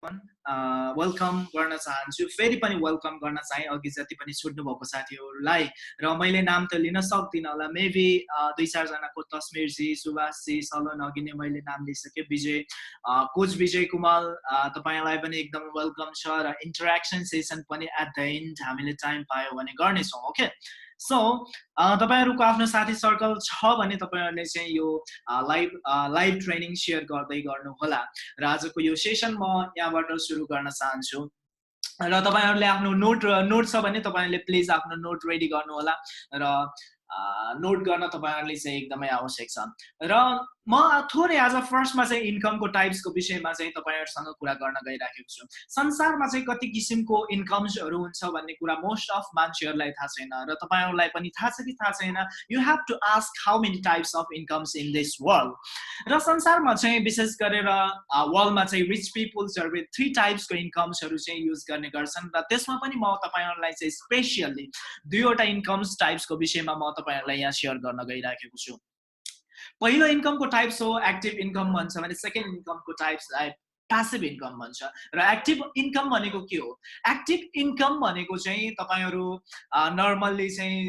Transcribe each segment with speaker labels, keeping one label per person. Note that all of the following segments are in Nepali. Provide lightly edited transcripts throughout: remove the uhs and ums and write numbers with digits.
Speaker 1: वेलकम गर्न चाहन्छु फेरि पनि वेलकम गर्न चाहे अघि जति पनि छुट्नु भएको साथीहरूलाई र मैले नाम त लिन सक्दिनँ होला मेबी दुई चार जनाको तस्मिरजी सुभाषजी सलन अघि नै मैले नाम लिइसकेँ विजय कोच विजय कुमार तपाईलाई पनि एकदम वेलकम छ र इन्टरेक्सन सेसन पनि एट द एन्ड हामीले टाइम पायो भने गर्नेछौँ ओके सो तपाईहरूको आफ्नो साथी सर्कल छ भने तपाईहरूले चाहिँ यो लाइभ ट्रेनिङ सेयर गर्दै गर्नु होला र आजको यो सेसन म यहाँबाट सुरु गर्न चाहन्छु र तपाईहरुले आफ्नो नोट छ भने तपाईहरुले प्लिज आफ्नो नोट रेडी गर्नु होला र नोट गर्न तपाईहरुले चाहिँ एकदमै आवश्यक छ र म थोरै आज फर्स्टमा चाहिँ इन्कमको टाइप्सको विषयमा चाहिँ तपाईहरुसँग कुरा गर्न गइराखेको छु संसारमा चाहिँ कति किसिमको इन्कम्सहरु हुन्छ भन्ने कुरा मोस्ट अफ मान्छेहरुलाई थाहा छैन र तपाईहरुलाई पनि थाहा छ कि थाहा छैन you have to ask how many types of incomes in this world र संसारमा चाहिँ विशेष गरेर वर्ल्डमा चाहिँ रिच पिपल्सहरुले 3 टाइप्सको इन्कम्सहरु चाहिँ युज गर्ने गर्छन् र त्यसमा पनि म तपाईहरुलाई चाहिँ स्पेशली दुईवटा इन्कम्स टाइप्सको विषयमा म तपाईहरुलाई यहाँ शेयर गर्न गइराखेको छु पहिलो इन्कमको टाइप्स हो एक्टिभ इन्कम भन्छ भने सेकेन्ड इन्कमको टाइप्सलाई प्यासिभ इन्कम भन्छ र एक्टिभ इन्कम भनेको के हो एक्टिभ इन्कम भनेको चाहिँ तपाईहरु नर्मल्ली चाहिँ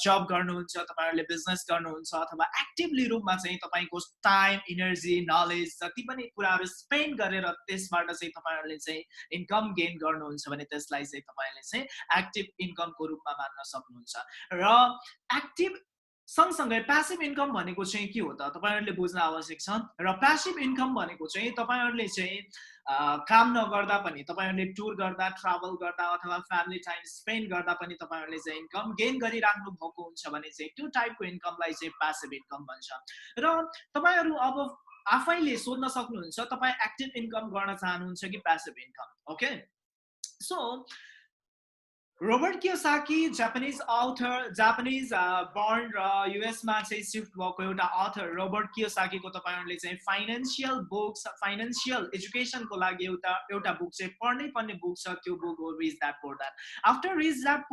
Speaker 1: जब गर्नुहुन्छ तपाईहरुले बिजनेस गर्नुहुन्छ अथवा एक्टिभली रूपमा चाहिँ तपाईको टाइम एनर्जी नलेज जति पनि कुराहरु स्पेन्ड गरेर त्यसबाट चाहिँ तपाईहरुले चाहिँ इन्कम गेन गर्नुहुन्छ भने त्यसलाई चाहिँ तपाईले चाहिँ एक्टिभ इन्कमको रूपमा मान्न सक्नुहुन्छ र एक्टिभ सँगसँगै प्यासिभ इन्कम भनेको चाहिँ के हो त तपाईहरुले बुझ्न आवश्यक छ र प्यासिभ इन्कम भनेको चाहिँ तपाईहरुले चाहिँ काम नगर्दा पनि तपाईहरुले टुर गर्दा ट्राभल गर्दा अथवा फ्यामिली टाइम स्पेन्ड गर्दा पनि तपाईहरुले चाहिँ इन्कम गेन गरिराख्नु भएको हुन्छ भने चाहिँ त्यो टाइपको इन्कमलाई चाहिँ प्यासिभ इन्कम भन्छ र तपाईहरु अब आफैले सोध्न सक्नुहुन्छ तपाई एक्टिभ इन्कम गर्न चाहनुहुन्छ कि passive income okay so Robert Kiyosaki Japanese author Japanese born र युएस मा चाहिँ शिफ्ट भएको एउटा अथर रोबर्ट कियोसाकीको तपाईहरुले चाहिँ फाइनान्शियल बुक्स फाइनान्शियल एजुकेसनको लागि एउटा बुक चाहिँ पढ्नै पर्ने बुक छ त्यो बुक हो rich dad poor dad after rich dad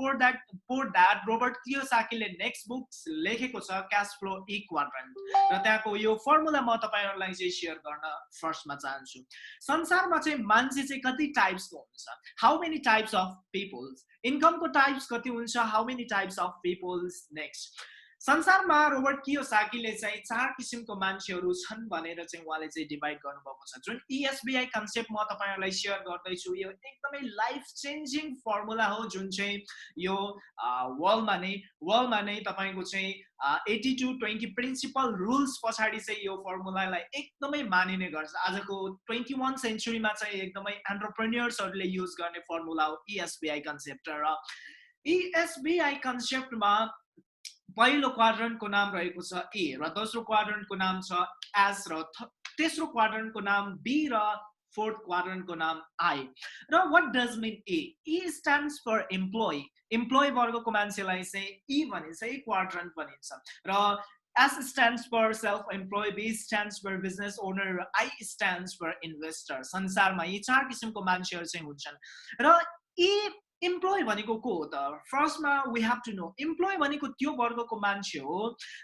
Speaker 1: poor dad Robert कियोसाकीले नेक्स्ट बुक लेखेको छ क्याश फ्लो इक्वाड्रेन्ट र त्यहाँको यो फर्मुला म तपाईहरुलाई चाहिँ शेयर गर्न फर्स्टमा चाहन्छु संसारमा चाहिँ मान्छे चाहिँ कति टाइप्सको हुन्छ how many types of peoples इन्कमको टाइप्स कति हुन्छ how many types of peoples next संसारमा रोबर्ट कियोसाकीले चाहिँ 4 किसिमको मान्छेहरु छन् भनेर चाहिँ उहाँले चाहिँ डिभाइड गर्नुभएको छ जुन ESBI कन्सेप्ट म तपाईहरुलाई शेयर गर्दै छु यो एकदमै लाइफ चेन्जिङ फर्मुला हो जुन चाहिँ यो वर्ल्डमा नै तपाईको चाहिँ 80-20 प्रिन्सिपल रुल्स पछाडी चाहिँ यो फर्मुलालाई एकदमै मानिने गर्छ आजको 21 सेन्चुरीमा चाहिँ एकदमै एन्टरप्रेन्योर्सहरुले युज गर्ने फर्मुला हो ESBI कन्सेप्ट र ESBI कन्सेप्टमा पहिलो क्वाड्रेन्टको नाम रहेको छ ए र दोस्रो क्वाड्रेन्टको नाम छ एस र तेस्रो क्वाड्रेन्टको नाम बी र फोर्थ क्वाड्रेन्टको नाम आई र what does mean A stands for employee वर्गको मान्छेलाई चाहिँ ई भनिन्छ ए क्वाड्रेन्ट भनिन्छ र S stands for self-employed, B stands for business owner, I stands for investor. संसारमा यी 4 किसिमको मान्छेहरु चाहिँ हुन्छन् र यी इम्प्लोइ भनेको को हो त फर्स्टमा we have to know employee भनेको त्यो वर्गको मान्छे हो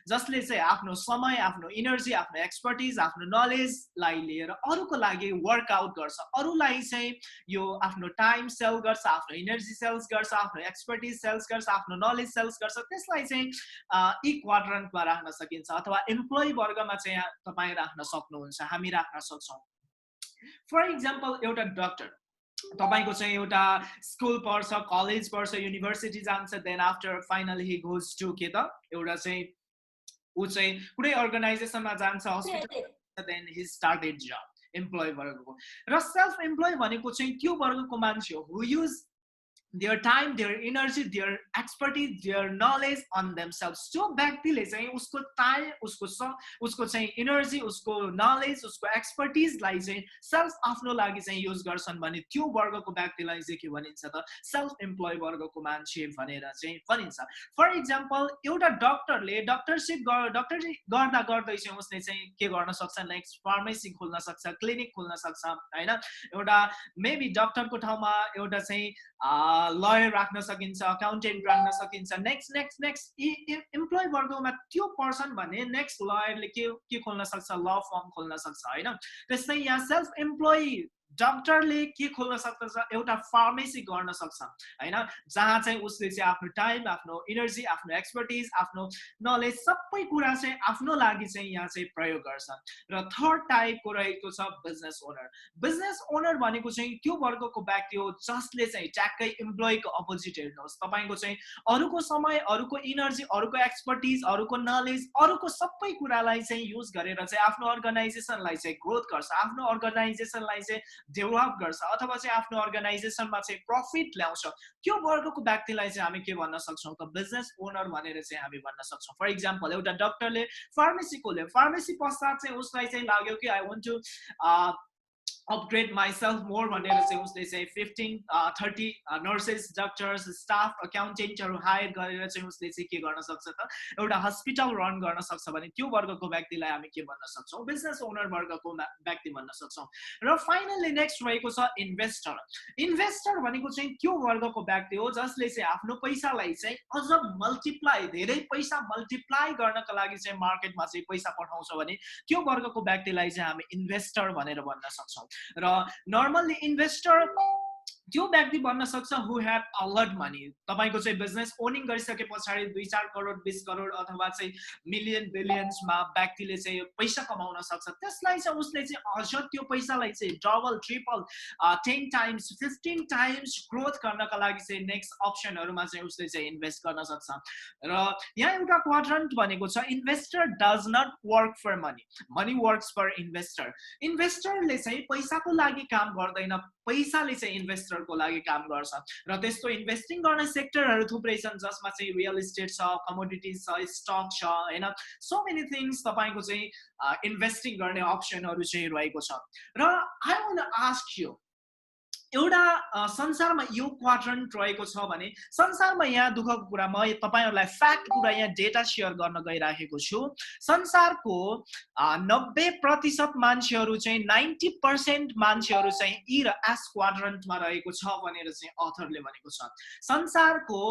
Speaker 1: जसले चाहिँ आफ्नो समय आफ्नो एनर्जी आफ्नो एक्सपर्टिज आफ्नो नलेजलाई लिएर अरूको लागि वर्कआउट गर्छ अरूलाई चाहिँ यो आफ्नो टाइम सेल गर्छ आफ्नो एनर्जी सेल्स गर्छ आफ्नो एक्सपर्टिज सेल्स गर्छ आफ्नो नलेज सेल्स गर्छ त्यसलाई चाहिँ ई क्वाड्रेन्टमा राख्न सकिन्छ अथवा इम्प्लोइ वर्गमा चाहिँ तपाई राख्न सक्नुहुन्छ हामी राख्न सक्छौं फर एक्जाम्पल एउटा डाक्टर तपाईको चाहिँ एउटा स्कुल पढ्छ कलेज पढ्छ युनिभर्सिटी जान्छ then after finally he goes to के त एउटा चाहिँ उ चाहिँ कुनै अर्गनाइजेसनमा जान्छ हस्पिटल देन ही स्टार्टेड जब एम्प्लोइ वर्गको र सेल्फ एम्प्लोइ भनेको चाहिँ त्यो वर्गको मान्छे हो हु use their time their energy their expertise their knowledge on themselves त्यो व्यक्तिले चाहिँ उसको टाइम उसको चाहिँ एनर्जी उसको नलेज उसको एक्सपर्टिज लाई चाहिँ सेल्फ आफ्नो लागि चाहिँ युज गर्छन् भने त्यो वर्गको व्यक्तिलाई चाहिँ के भनिन्छ त सेल्फ एम्प्लोइ वर्गको मान्छे भनेर चाहिँ भनिन्छ फर एक्जाम्पल एउटा डाक्टरले डक्टरशिप गर्दा गर्दै चाहिँ उसले चाहिँ के गर्न सक्छ नेक्स्ट फार्मेसी खोल्न सक्छ क्लिनिक खोल्न सक्छ हैन एउटा मेबी डाक्टरको ठाउँमा एउटा चाहिँ लयर राख्न सकिन्छ अकाउन्टेन्ट राख्न सकिन्छ नेक्स्ट एम्प्लोइ वर्गमा त्यो पर्सन भने नेक्स्ट लयरले के खोल्न सक्छ ल फर्म खोल्न सक्छ हैन त्यसै यहाँ सेल्फ एम्प्लोइ डक्टरले के खोल्न सक्छ एउटा फार्मेसी गर्न सक्छ हैन जहाँ चाहिँ उसले चाहिँ आफ्नो टाइम आफ्नो एनर्जी आफ्नो एक्सपर्टिज आफ्नो नलेज सबै कुरा चाहिँ आफ्नो लागि चाहिँ यहाँ चाहिँ प्रयोग गर्छ र थर्ड टाइपको रहेको छ बिजनेस ओनर भनेको चाहिँ त्यो वर्गको व्यक्ति हो जसले चाहिँ ट्याक्कै इम्प्लोइको अपोजिट हेर्नुहोस् तपाईको चाहिँ अरूको समय अरूको एनर्जी अरूको एक्सपर्टिज अरूको नलेज अरूको सबै कुरालाई चाहिँ युज गरेर चाहिँ आफ्नो अर्गनाइजेसनलाई चाहिँ ग्रोथ गर्छ आफ्नो अर्गनाइजेसनलाई चाहिँ डेभलप गर्छ अथवा चाहिँ आफ्नो अर्गनाइजेसनमा चाहिँ प्रफिट ल्याउँछ त्यो वर्गको व्यक्तिलाई चाहिँ हामी के भन्न सक्छौँ त बिजनेस ओनर भनेर चाहिँ हामी भन्न सक्छौँ फर इक्जाम्पल एउटा डक्टरले फार्मेसी खोल्यो फार्मेसी पश्चात चाहिँ उसलाई चाहिँ लाग्यो कि I want to upgrade myself more भनेर चाहिँ उसले चाहिँ 30 नर्सेस डक्टर्स स्टाफ अकाउन्टेन्टहरू हायर गरेर चाहिँ उसले चाहिँ के गर्न सक्छ त एउटा हस्पिटल रन गर्न सक्छ भने त्यो वर्गको व्यक्तिलाई हामी के भन्न सक्छौँ बिजनेस ओनर वर्गको व्यक्ति भन्न सक्छौँ र फाइनली नेक्स्ट रहेको छ इन्भेस्टर भनेको चाहिँ त्यो वर्गको व्यक्ति हो जसले चाहिँ आफ्नो पैसालाई चाहिँ अझ मल्टिप्लाई धेरै पैसा मल्टिप्लाई गर्नका लागि चाहिँ मार्केटमा चाहिँ पैसा पठाउँछ भने त्यो वर्गको व्यक्तिलाई चाहिँ हामी इन्भेस्टर भनेर भन्न सक्छौँ र नर्मल्ली इन्भेस्टर त्यो व्यक्ति बन्न सक्छ हु हैव अ लट मनी तपाईको चाहिँ बिजनेस ओनिङ गरिसके पछाडी 2-4 करोड 20 करोड अथवा चाहिँ मिलियन बिलियन्समा व्यक्तिले चाहिँ पैसा कमाउन सक्छ त्यसलाई चाहिँ उसले चाहिँ अझ त्यो पैसालाई चाहिँ double triple 10 times 15 times growth गर्नका लागि चाहिँ नेक्स्ट अप्सनहरुमा चाहिँ उसले चाहिँ इन्भेस्ट गर्न सक्छ र यहाँ एउटा क्वाड्रन्ट भनेको छ investor does not work for money works for इन्भेस्टरले चाहिँ पैसाको लागि काम गर्दैन पैसाले चाहिँ इन्भेस्टरको लागि काम गर्छ र त्यस्तो इन्भेस्टिङ गर्ने सेक्टरहरु थुप्रै छन् जसमा चाहिँ रियल एस्टेट छ कमोडिटीज छ स्टक छ हैन सो मेनी थिंग्स तपाईको चाहिँ इन्भेस्टिङ गर्ने अप्सनहरु चाहिँ रहेको छ र I want to ask you एउटा संसारमा यो क्वाड्रन्ट रहेको छ भने संसारमा यहाँ दुःखको कुरा म तपाईहरुलाई फ्याक्ट कुरा यहाँ डेटा शेयर गर्न गइराखेको छु संसारको 90% मान्छेहरु चाहिँ 90% मान्छेहरु चाहिँ ई र एस क्वाड्रन्टमा रहेको छ भनेर चाहिँ अथरले भनेको छ संसारको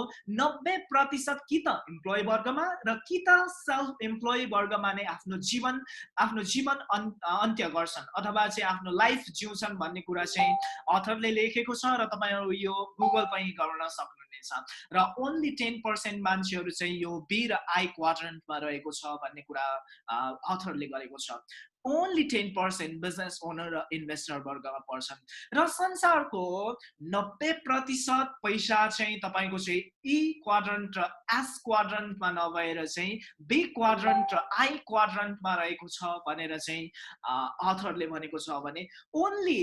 Speaker 1: 90% कि त इम्प्लोइ वर्गमा र कि त सेल्फ इम्प्लोइ वर्गमा नै आफ्नो जीवन अन्त्य गर्छन् अथवा चाहिँ आफ्नो लाइफ जिउँछन् भन्ने कुरा चाहिँ अथरले लेखेको छ र तपाईहरु यो गुगल पनि गर्न सक्नुहुनेछ र ओन्ली 10% मान्छेहरु चाहिँ यो बी र आई क्वाड्रन्टमा रहेको छ भन्ने कुरा अथरले गरेको छ ओन्ली 10% बिजनेस ओनर र इन्भेस्टर वर्गमा पर्छन् र संसारको 90% पैसा चाहिँ तपाईको चाहिँ ई क्वाड्रन्ट र एस क्वाड्रन्टमा नभएर चाहिँ बी क्वाड्रन्ट र आई क्वाड्रन्टमा रहेको छ भनेर चाहिँ अथरले भनेको छ भने ओन्ली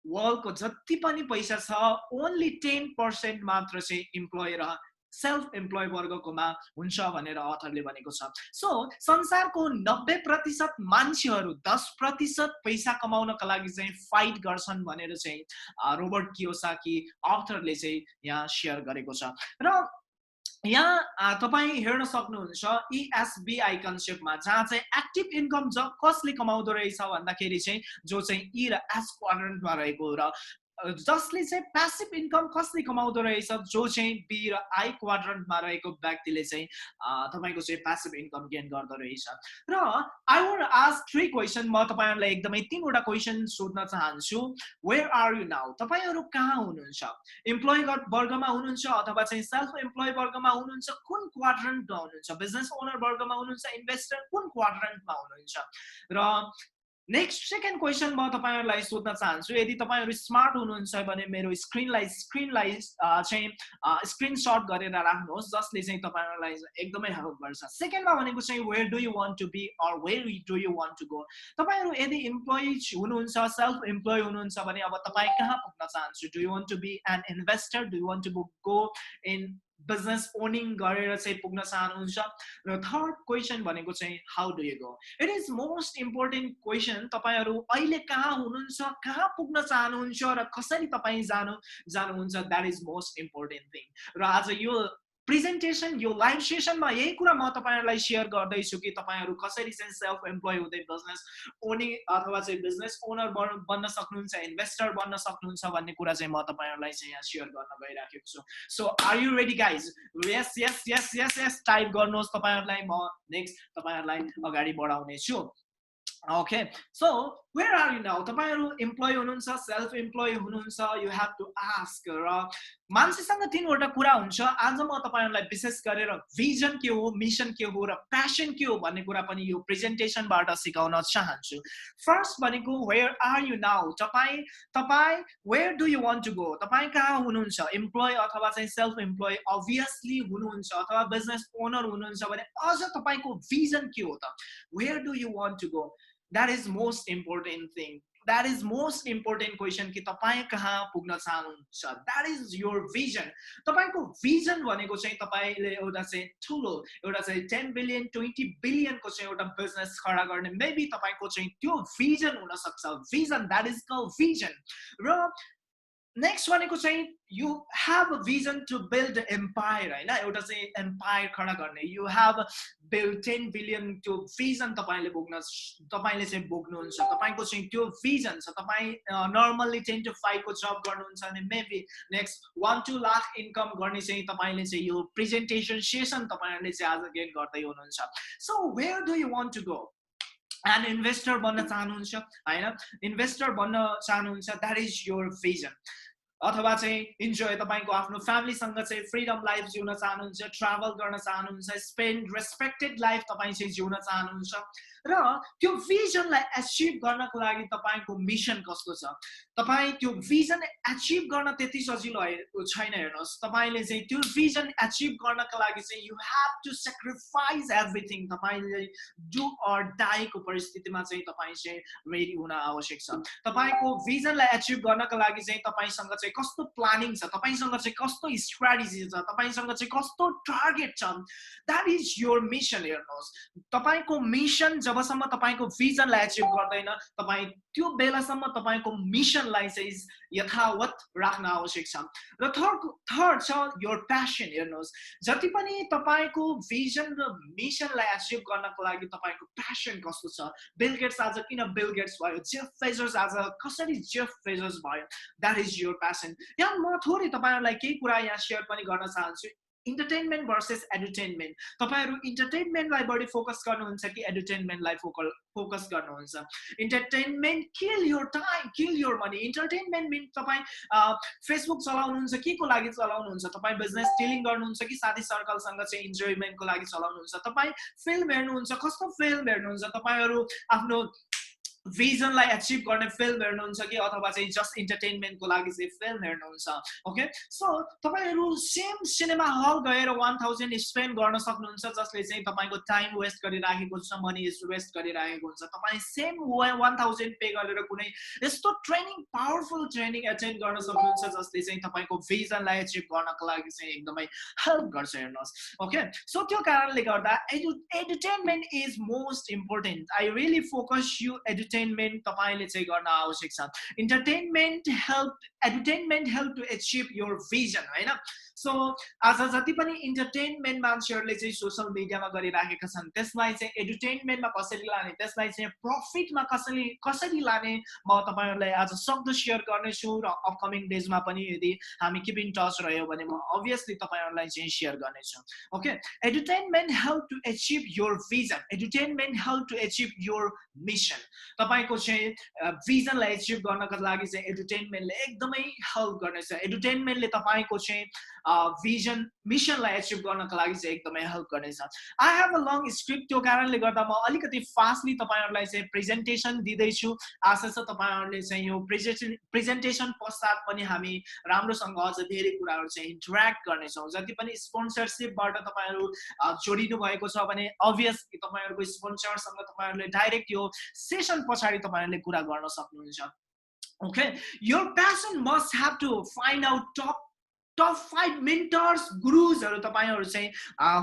Speaker 1: वर्ल्डको जति पनि पैसा छ ओन्ली 10% मात्र चाहिँ इम्प्लोइ र सेल्फ इम्प्लोइ वर्गकोमा हुन्छ भनेर अथरले भनेको छ सो संसारको 90% मान्छेहरु 10% पैसा कमाउनका लागि चाहिँ फाइट गर्छन् भनेर चाहिँ रोबर्ट कियोसाकी अथरले चाहिँ यहाँ शेयर गरेको छ र यहाँ तपाई हेर्न सक्नुहुन्छ ESBI कन्सेप्टमा जहाँ चाहिँ एक्टिभ इन्कम जब कसले कमाउँदो रहेछ भन्दाखेरि चाहिँ जो चाहिँ ई र एस क्वाड्रन्टमा रहेको र जसले चाहिँ पैसिभ इन्कम कसले कमाउँदो रहेछ जो चाहिँ बी र आई क्वाड्रन्टमा रहेको व्यक्तिले चाहिँ तपाईको चाहिँ पैसिभ इन्कम गेन गर्दो रहेछ र आई वान्ट आस्क 3 क्वेशन म तपाईहरुलाई एकदमै 3 वटा क्वेशन सोध्न चाहन्छु वेयर आर यु नाउ तपाईहरु कहाँ हुनुहुन्छ इम्प्लोइ वर्गमा हुनुहुन्छ अथवा चाहिँ सेल्फ इम्प्लोइ वर्गमा हुनुहुन्छ कुन क्वाड्रन्टमा हुनुहुन्छ बिजनेस ओनर वर्गमा हुनुहुन्छ इन्भेस्टर कुन क्वाड्रन्टमा हुनुहुन्छ र नेक्स्ट सेकेन्ड क्वेशन म तपाईहरुलाई सोध्न चाहन्छु यदि तपाईहरु स्मार्ट हुनुहुन्छ भने मेरो स्क्रिनलाई चाहिँ स्क्रिनशट गरेर राख्नुहोस् जसले चाहिँ तपाईहरुलाई एकदमै हेल्प गर्छ सेकेन्डमा भनेको चाहिँ where do you want to be or where do you want to go तपाईहरु यदि इम्प्लोइ हुनुहुन्छ सेल्फ इम्प्लोइ हुनुहुन्छ भने अब तपाई कहाँ पुग्न चाहन्छु do you want to be an investor do you want to go in business owning गरेर चाहिँ पुग्न चाहनुहुन्छ र थर्ड क्वेशन भनेको चाहिँ how do you go it is most important question तपाईहरु अहिले कहाँ हुनुहुन्छ कहाँ पुग्न चाहनुहुन्छ र कसरी तपाई जानुहुन्छ that is most important thing र आज यो प्रेजेन्टेसन यो लाइभ सेसनमा यही कुरा म तपाईहरुलाई शेयर गर्दै छु कि तपाईहरु कसरी चाहिँ सेल्फ एम्प्लोइ हुँदै बिजनेस ओनिङ अथवा चाहिँ बिजनेस ओनर बन्न सक्नुहुन्छ इन्भेस्टर बन्न सक्नुहुन्छ भन्ने कुरा चाहिँ म तपाईहरुलाई चाहिँ यहाँ शेयर गर्न गइराखेको छु so are you ready guys yes yes yes yes yes type गर्नुहोस् तपाईहरुलाई म नेक्स्ट तपाईहरुलाई अगाडि बढाउने छु okay so where are you now? तपाईहरु एम्प्लोइ हुनुहुन्छ, सेल्फ एम्प्लोइ हुनुहुन्छ, you have to ask. र मान्छेसँग तीनवटा कुरा हुन्छ। आज म तपाईहरुलाई विशेष गरेर भिजन के हो, मिशन के हो र प्यासन के हो भन्ने कुरा पनि यो प्रेजेन्टेसनबाट सिकाउन चाहन्छु। फर्स्ट भनेको where are you now? तपाई where do you want to go? तपाई कहाँ हुनुहुन्छ? एम्प्लोइ अथवा चाहिँ सेल्फ एम्प्लोइ obviously हुनुहुन्छ अथवा बिजनेस ओनर हुनुहुन्छ भने अझ तपाईको भिजन के हो त? Where do you want to go? That is most important thing. That is most important question कि तपाई कहाँ पुग्न चाहनुहुन्छ? That is your vision. तपाईको vision भनेको चाहिँ तपाईले एउटा चाहिँ ठुलो एउटा चाहिँ 10 billion 20 billion को चाहिँ एउटा बिजनेस खडा गर्ने maybe तपाईको चाहिँ त्यो vision हुन सक्छ। Vision, that is called vision. र नेक्स्ट भनेको चाहिँ you have a vision to build an empire हैन, एउटा चाहिँ empire खडा गर्ने। You have built 10 billion त्यो vision तपाईले चाहिँ बोक्नुहुन्छ। तपाईको चाहिँ त्यो vision छ। तपाई नर्मली 10 to 5 को जब गर्नुहुन्छ भने मेबी नेक्स्ट 1-2 लाख इन्कम गर्ने चाहिँ तपाईले चाहिँ यो प्रेजेन्टेसन सेसन तपाईहरुले चाहिँ आज गेट गर्दै हुनुहुन्छ। So where do you want to go? And investor बन्न चाहनुहुन्छ हैन, इन्भेस्टर बन्न चाहनुहुन्छ, that is your vision. अथवा चाहिँ इन्जोय तपाईको आफ्नो फ्यामिलीसँग चाहिँ फ्रीडम लाइफ जिउन चाहनुहुन्छ, ट्राभल गर्न चाहनुहुन्छ, स्पेन्ड रेस्पेक्टेड लाइफ तपाई चाहिँ जिउन चाहनुहुन्छ र त्यो भिजनलाई अचिभ गर्नको लागि तपाईको मिशन कस्तो छ? तपाई त्यो भिजन अचिभ गर्न त्यति सजिलो छैन। हेर्नुस्, तपाईले चाहिँ त्यो भिजन अचिभ गर्नको लागि चाहिँ you have to sacrifice everything. तपाईले do or die को परिस्थितिमा चाहिँ तपाई चाहिँ रेडी हुन आवश्यक छ। तपाईको भिजनलाई अचिभ गर्नको लागि चाहिँ तपाईसँग चाहिँ कस्तो प्लानिङ छ, तपाईसँग चाहिँ कस्तो स्ट्र्याटेजी छ, तपाईसँग चाहिँ कस्तो टार्गेट छ, that is your mission। हेर्नुस्, तपाईको मिशन जबसम्म तपाईको भिजनलाई अचिभ गर्दैन तपाई त्यो बेलासम्म तपाईको मिशनलाई चाहिँ यथावत राख्न आवश्यक छ। र थर्ड छ your passion। हेर्नुस्, जति पनि तपाईको भिजन र मिशनलाई अचिभ गर्नको लागि तपाईको प्यासन कस्तो छ? बिल गेट्स आज किन बिल गेट्स भयो? जेफ बेजोस आज कसरी जेफ बेजोस भयो? that is your passion। यहाँ म थोरै तपाईहरुलाई केही कुरा यहाँ शेयर पनि गर्न चाहन्छु। entertainment versus edutainment। तपाईहरु entertainmentलाई बढी फोकस गर्नुहुन्छ कि edutainmentलाई फोकस गर्नुहुन्छ? entertainment kill your time, kill your money। entertainment mean तपाई फेसबुक चलाउनुहुन्छ के को लागि चलाउनुहुन्छ? तपाई बिजनेस डिलिङ गर्नुहुन्छ कि साथी सर्कलसँग चाहिँ इन्जोयमेन्टको लागि चलाउनुहुन्छ? तपाई फिल्म हेर्नुहुन्छ, कस्तो फिल्म हेर्नुहुन्छ? तपाईहरु आफ्नो भिजनलाई अचिभ गर्ने फिल्म हेर्नुहुन्छ कि अथवा चाहिँ जस्ट इन्टरटेनमेन्टको लागि चाहिँ फिल्म हेर्नुहुन्छ? ओके, सो तपाईहरु सेम सिनेमा हल गएर 1000 स्पेन्ड गर्न सक्नुहुन्छ जसले चाहिँ तपाईको टाइम वेस्ट गरिराखेको छ, मनी वेस्ट गरिराखेको हुन्छ। तपाई सेम 1000 पे गरेर कुनै यस्तो ट्रेनिङ पावरफुल ट्रेनिङ अटेन्ड गर्न सक्नुहुन्छ जसले चाहिँ तपाईको भिजनलाई अचिभ गर्नको लागि चाहिँ एकदमै हेल्प गर्छ। हेर्नुस्, ओके, सो त्यो कारणले गर्दा edutainment is most important. I really focus you edutainment तपाईले चाहिँ गर्न आवश्यक छ। Edutainment help to achieve your vision हैन। सो आज जति पनि इन्टरटेनमेन्ट मान्छेहरुले चाहिँ सोशल मिडियामा गरिराखेका छन् त्यसलाई चाहिँ एडुटेनमेन्टमा कसरी लाने, त्यसलाई चाहिँ प्रॉफिटमा कसरी लाने म तपाईहरुलाई आज सक्दो शेयर गर्ने छु र अपकमिङ डेजमा पनि यदि हामी किप इन टच रह्यो भने म obviously तपाईहरुलाई चाहिँ शेयर गर्ने छु। Okay, edutainment help to achieve your vision, edutainment help to achieve your mission. तपाईको चाहिँ भिजनलाई अचिभ गर्नको लागि चाहिँ एडुटेनमेन्टले एकदमै हेल्प गर्नेछ। एडुटेनमेन्टले तपाईको चाहिँ भिजन मिशनलाई अचिभ गर्नको लागि चाहिँ एकदमै हेल्प गर्नेछ। I have a long script, त्यो कारणले गर्दा म अलिकति फास्टली तपाईहरुलाई चाहिँ प्रेजेन्टेसन दिदै छु। आशा छ तपाईहरुले चाहिँ यो प्रेजेन्टेसन पश्चात पनि हामी राम्रोसँग अझ धेरै कुराहरु चाहिँ इन्टरेक्ट गर्नेछौं। जति पनि स्पोन्सरशिपबाट तपाईहरु जोडिनु भएको छ भने obviously तपाईहरुको स्पोन्सरसँग तपाईहरुले डाइरेक्ट यो सेसन पछाडी तपाईहरुले कुरा गर्न सक्नुहुन्छ। Okay, your passion must have to find out top 5 mentors, गुरुजहरु तपाईहरु चाहिँ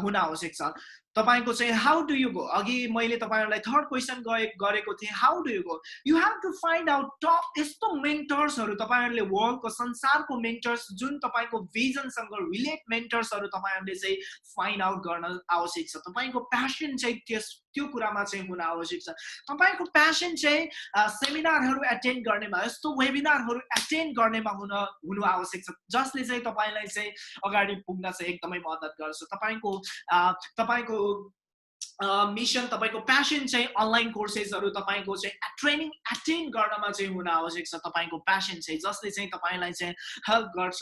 Speaker 1: हुन आवश्यक छ। तपाईको चाहिँ हाउ डु यु गो, अघि मैले तपाईहरुलाई थर्ड क्वेशन गरेको थिए, how do you go? You have to find out top यस्तो मेन्टर्सहरु तपाईहरुले वर्ल्डको संसारको मेन्टर्स जुन तपाईको भिजनसँग रिलेट मेन्टर्सहरु तपाईहरुले चाहिँ फाइन्ड आउट गर्न आवश्यक छ। तपाईको प्यासन चाहिँ त्यो कुरामा चाहिँ हुन आवश्यक छ। तपाईको प्यासन चाहिँ सेमिनारहरु अटेन्ड गर्नेमा, यस्तो वेबिनारहरु अटेन्ड गर्नेमा हुनु आवश्यक छ जसले चाहिँ तपाईलाई चाहिँ अगाडि पुग्न चाहिँ एकदमै मद्दत गर्छ। तपाईको मिसन तपाईको प्यासन चाहिँ अनलाइन कोर्सेसहरु तपाईको चाहिँ ट्रेनिङ अटेन्ड गर्नमा चाहिँ हुन आवश्यक छ तपाईको प्यासन चाहिँ जसले चाहिँ तपाईलाई चाहिँ हेल्प गर्छ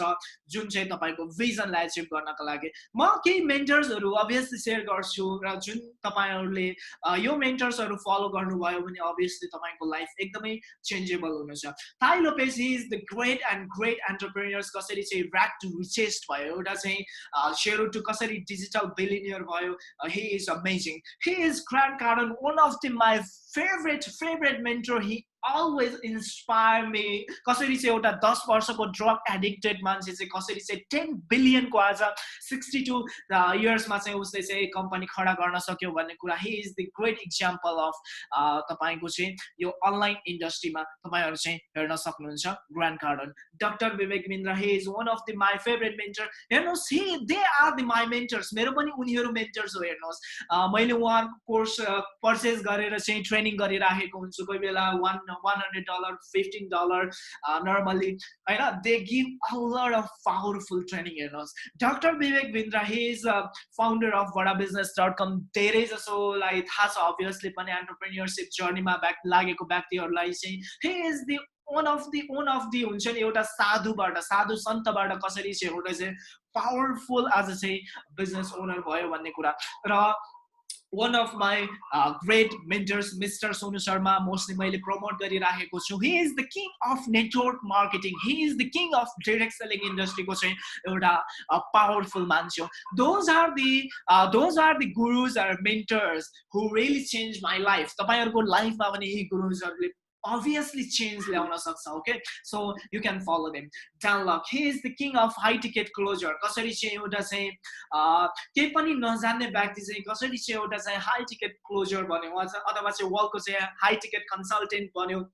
Speaker 1: जुन चाहिँ तपाईको भिजनलाई अचिभ गर्नका लागि म केही मेन्टर्सहरु अभियसली शेयर गर्छु र जुन तपाईहरुले यो मेन्टर्सहरु फलो गर्नुभयो भने अभियसली तपाईको लाइफ एकदमै चेन्जेबल हुनेछ tie Lopez he is the great entrepreneurs कसरी चाहिँ र्याक टु रिचेस्ट भयो एउटा चाहिँ शेयर टु कसरी डिजिटल बिलियनियर भयो he is amazing. He is Grant Cardone, one of my favorite mentor. He always inspire me. कसरी चाहिँ एउटा 10 वर्षको ड्रग एडिक्टेड मान्छे चाहिँ कसरी चाहिँ 10 बिलियन को आज 62 इयर्स मा चाहिँ उसले चाहिँ कम्पनी खडा गर्न सक्यो भन्ने कुरा he is the great example of तपाईको चाहिँ यो अनलाइन इन्डस्ट्रीमा तपाईहरु चाहिँ हेर्न सक्नुहुन्छ Grant Cardone doctor Vivek Mindra he is one of my favorite mentor हेर्नुस् they are my mentors मेरो पनि उनीहरु मेन्टर्स हो हेर्नुस् मैले उहाँको कोर्स पर्चेज गरेर चाहिँ ट्रेनिङ गरिराखेको हुन्छु कोही बेला $100 $15 normally हैन they give a lot of powerful training हेर्नुस् doctor Vivek Mindra he is founder of vadabusiness.com धेरै जसोलाई थाहा छ obviously पनि एन्टरप्रेन्योरशिप जर्नीमा लागेको व्यक्तिहरुलाई चाहिँ he is the one of the हुन्छ नि एउटा साधु सन्तबाट कसरी चाहिँ एउटा चाहिँ पावरफुल as चाहिँ बिजनेस ओनर भयो भन्ने कुरा र one of my great mentors Mr. Sonu Sharma mostly मैले promote गरिराखेको छु he is the king of network marketing he is the king of direct selling industry को चाहिँ एउटा powerful मान्छे हो those are the gurus or mentors who really changed my life तपाईहरुको लाइफमा पनि यी गुरुजहरुले obviously change ल्याउन सक्छ okay so you can follow them Dan Lok he is the king of high ticket closure कसरी चाहिँ एउटा चाहिँ केही पनि नजान्ने व्यक्ति चाहिँ कसरी चाहिँ एउटा चाहिँ हाई टिकट क्लोजर बन्यो अथवा चाहिँ वर्ल्डको चाहिँ हाई टिकट कन्सल्टेन्ट बन्यो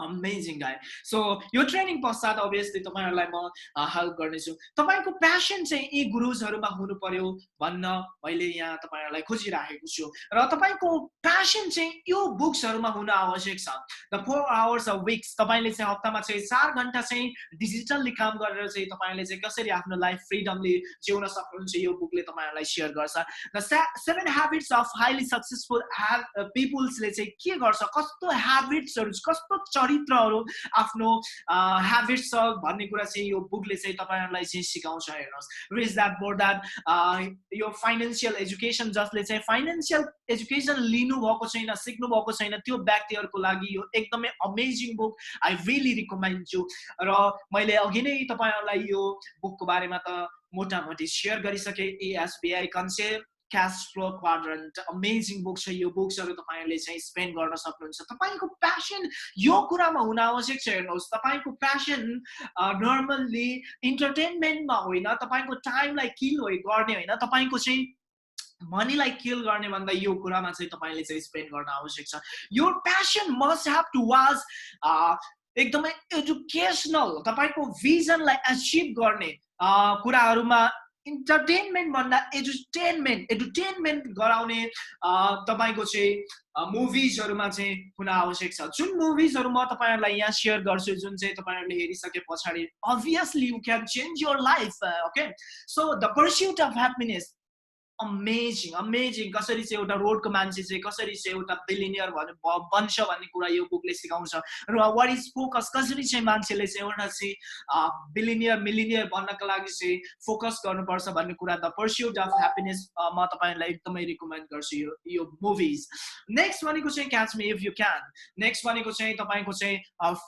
Speaker 1: amazing guy so यो ट्रेनिङ पश्चात obviously तपाईहरुलाई म हेल्प गर्नेछु तपाईको प्यासन चाहिँ यी गुरुजहरुमा हुनु पर्यो भन्न मैले यहाँ तपाईहरुलाई खोजिराखेको छु र तपाईको प्यासन चाहिँ यो बुक्सहरुमा हुन आवश्यक छ द 4 hours a week तपाईले चाहिँ हप्तामा चाहिँ 4 घण्टा चाहिँ डिजिटली काम गरेर चाहिँ तपाईले चाहिँ कसरी आफ्नो लाइफ फ्रीडमली जिउन सक्नुहुन्छ यो बुकले तपाईहरुलाई शेयर गर्छ the 7 habits of highly successful peopleले चाहिँ के गर्छ कस्तो ह्याबिट्सहरु कस्तो चरित्रहरु आफ्नो ह्याबिट्स छ भन्ने कुरा चाहिँ यो बुकले चाहिँ तपाईहरुलाई चाहिँ सिकाउँछ हेर्नुस् रिच दैट मोर दैट यो फाइनान्शियल एजुकेसन जसले चाहिँ फाइनान्शियल एजुकेसन लिनु भएको छैन सिक्नु भएको छैन त्यो व्यक्तिहरुको लागि यो एकदमै amazing book I really recommend you र मैले अघि नै तपाईहरुलाई यो बुकको बारेमा त मोटामोटी शेयर गरिसके एएसबीआई concept cash flow quadrant amazing books यो बुक्सहरु तपाईहरुले चाहिँ स्पेन्ड गर्न सक्नुहुन्छ तपाईको प्यासन यो कुरामा हुन आवश्यक छ हेर्नुस् तपाईको प्यासन नर्मली इन्टरटेनमेन्टमा होइन तपाईको टाइमलाई किल गर्ने होइन तपाईको चाहिँ मनीलाई किल गर्ने भन्दा यो कुरामा चाहिँ तपाईले चाहिँ स्पेन्ड गर्न आवश्यक छ your passion must have to was एकदमै एजुकेशनल तपाईको भिजनलाई अचिभ गर्ने कुराहरुमा entertainment भन्दा एडुटेनमेन्ट गराउने तपाईको चाहिँ मुभिजहरुमा चाहिँ हुन आवश्यक छ जुन मुभिजहरु म तपाईहरुलाई यहाँ शेयर गर्छु जुन चाहिँ तपाईहरुले हेरिसके पछाडी obviously you can change your life okay so the pursuit of happiness amazing कसरी चाहिँ एउटा रोडको मान्छे चाहिँ कसरी चाहिँ एउटा बिलियनियर बन्छ भन्ने कुरा यो बुकले सिकाउँछ र व्हाट इज फोकस कसरी चाहिँ मान्छेले चाहिँ एउटा चाहिँ बिलियनियर मिलियनियर बन्नका लागि चाहिँ फोकस गर्नुपर्छ भन्ने कुरा द पर्स्युट अफ ह्याप्पिनेस म तपाईहरुलाई एकदमै रिकमेन्ड गर्छु यो मुभिज नेक्स्ट भनेको चाहिँ catch me if you can next भनेको चाहिँ तपाईको चाहिँ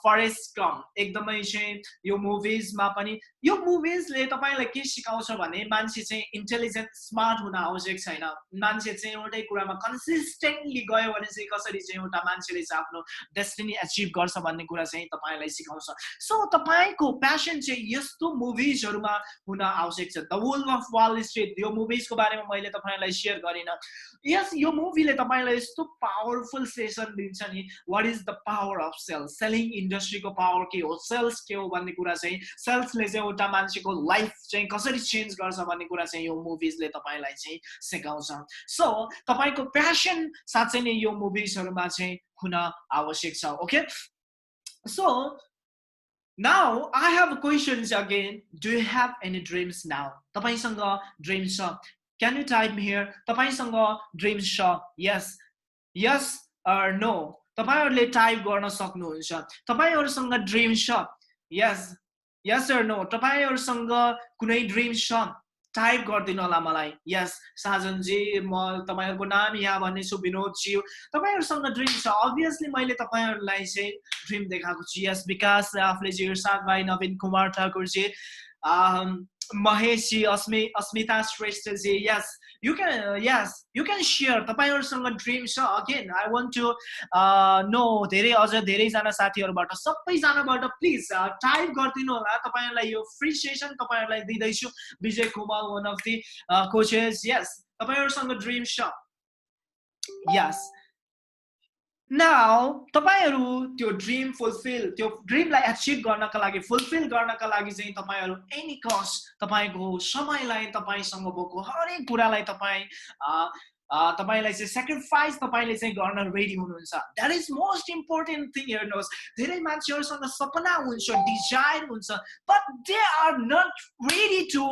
Speaker 1: फरेस्ट गम्प एकदमै चाहिँ यो मुभिजमा पनि यो मुभिजले तपाईलाई के सिकाउँछ भने मान्छे चाहिँ इन्टेलिजेन्ट स्मार्ट हुन आवश्यक छैन मान्छे चाहिँ एउटै कुरामा कन्सिस्टेन्टली गयो भने चाहिँ कसरी चाहिँ एउटा मान्छेले चाहिँ आफ्नो डेस्टिनी अचिभ गर्छ भन्ने कुरा चाहिँ तपाईलाई सिकाउँछ सो तपाईको प्यासन चाहिँ यस्तो मुभिजहरुमा हुन आवश्यक छ the wolf of wall street यो मुभिजको बारेमा मैले तपाईलाई शेयर गरिन यस यो मुभीले तपाईलाई यस्तो पावरफुल सेसन दिन्छ नि what is the power of sales selling इन्डस्ट्रीको पावर के हो सेल्स के हो भन्ने कुरा चाहिँ सेल्सले चाहिँ एउटा मान्छेको लाइफ चाहिँ कसरी चेन्ज गर्छ भन्ने कुरा चाहिँ यो मुभिजले तपाईलाई चाहिँ सिकाउँछ सो तपाईको प्यासन साथै नै यो मुभिजहरुमा चाहिँ हुन आवश्यक छ okay so now I have questions again do you have any dreams now तपाईसँग ड्रिम्स छ Can you type here? तपाईसँग ड्रिम्स छ? Yes. Yes or no? तपाईहरुले टाइप गर्न सक्नुहुन्छ। तपाईहरुसँग ड्रिम्स छ? Yes. Yes or no? तपाईहरुसँग कुनै ड्रिम्स छ? टाइप गरिदिनु होला मलाई। यस साजन जी, म तपाईहरुको नाम यहाँ भन्नेछु, विनोद जी। तपाईहरुसँग ड्रिम छ? obviously मैले तपाईहरुलाई चाहिँ ड्रिम देखाएको छु। यस विकास आफले जी, इरशाद भाइ, नवीन कुमार ठाकुर जी, महेश जी, अस्मिता श्रेष्ठ जी। यस you can share। तपाईहरुसँग ड्रिम छ? Again I want to know धेरै अझ धेरै जना साथीहरुबाट, सबै जनाबाट प्लिज टाइप गरिदिनु होला। तपाईहरुलाई यो फ्री सेसन तपाईहरुलाई दिदैछु। Vijay Kumar, one of the coaches। yes तपाईहरुसँग ड्रिम छ? yes now तपाईहरु त्यो ड्रिम फुलफिल, त्यो ड्रिमलाई अचिभ गर्नका लागि, फुलफिल गर्नका लागि चाहिँ तपाईहरु एनी कस्ट, तपाईको समयलाई, तपाईसँग भएको हरेक कुरालाई तपाईलाई चाहिँ सेक्रिफाइस तपाईले चाहिँ गर्न रेडी हुनुहुन्छ। That is most important thing. हेर्नुहोस्, धेरै मान्छेहरुसँग सपना हुन्छ, डिजायर हुन्छ, but they are not ready to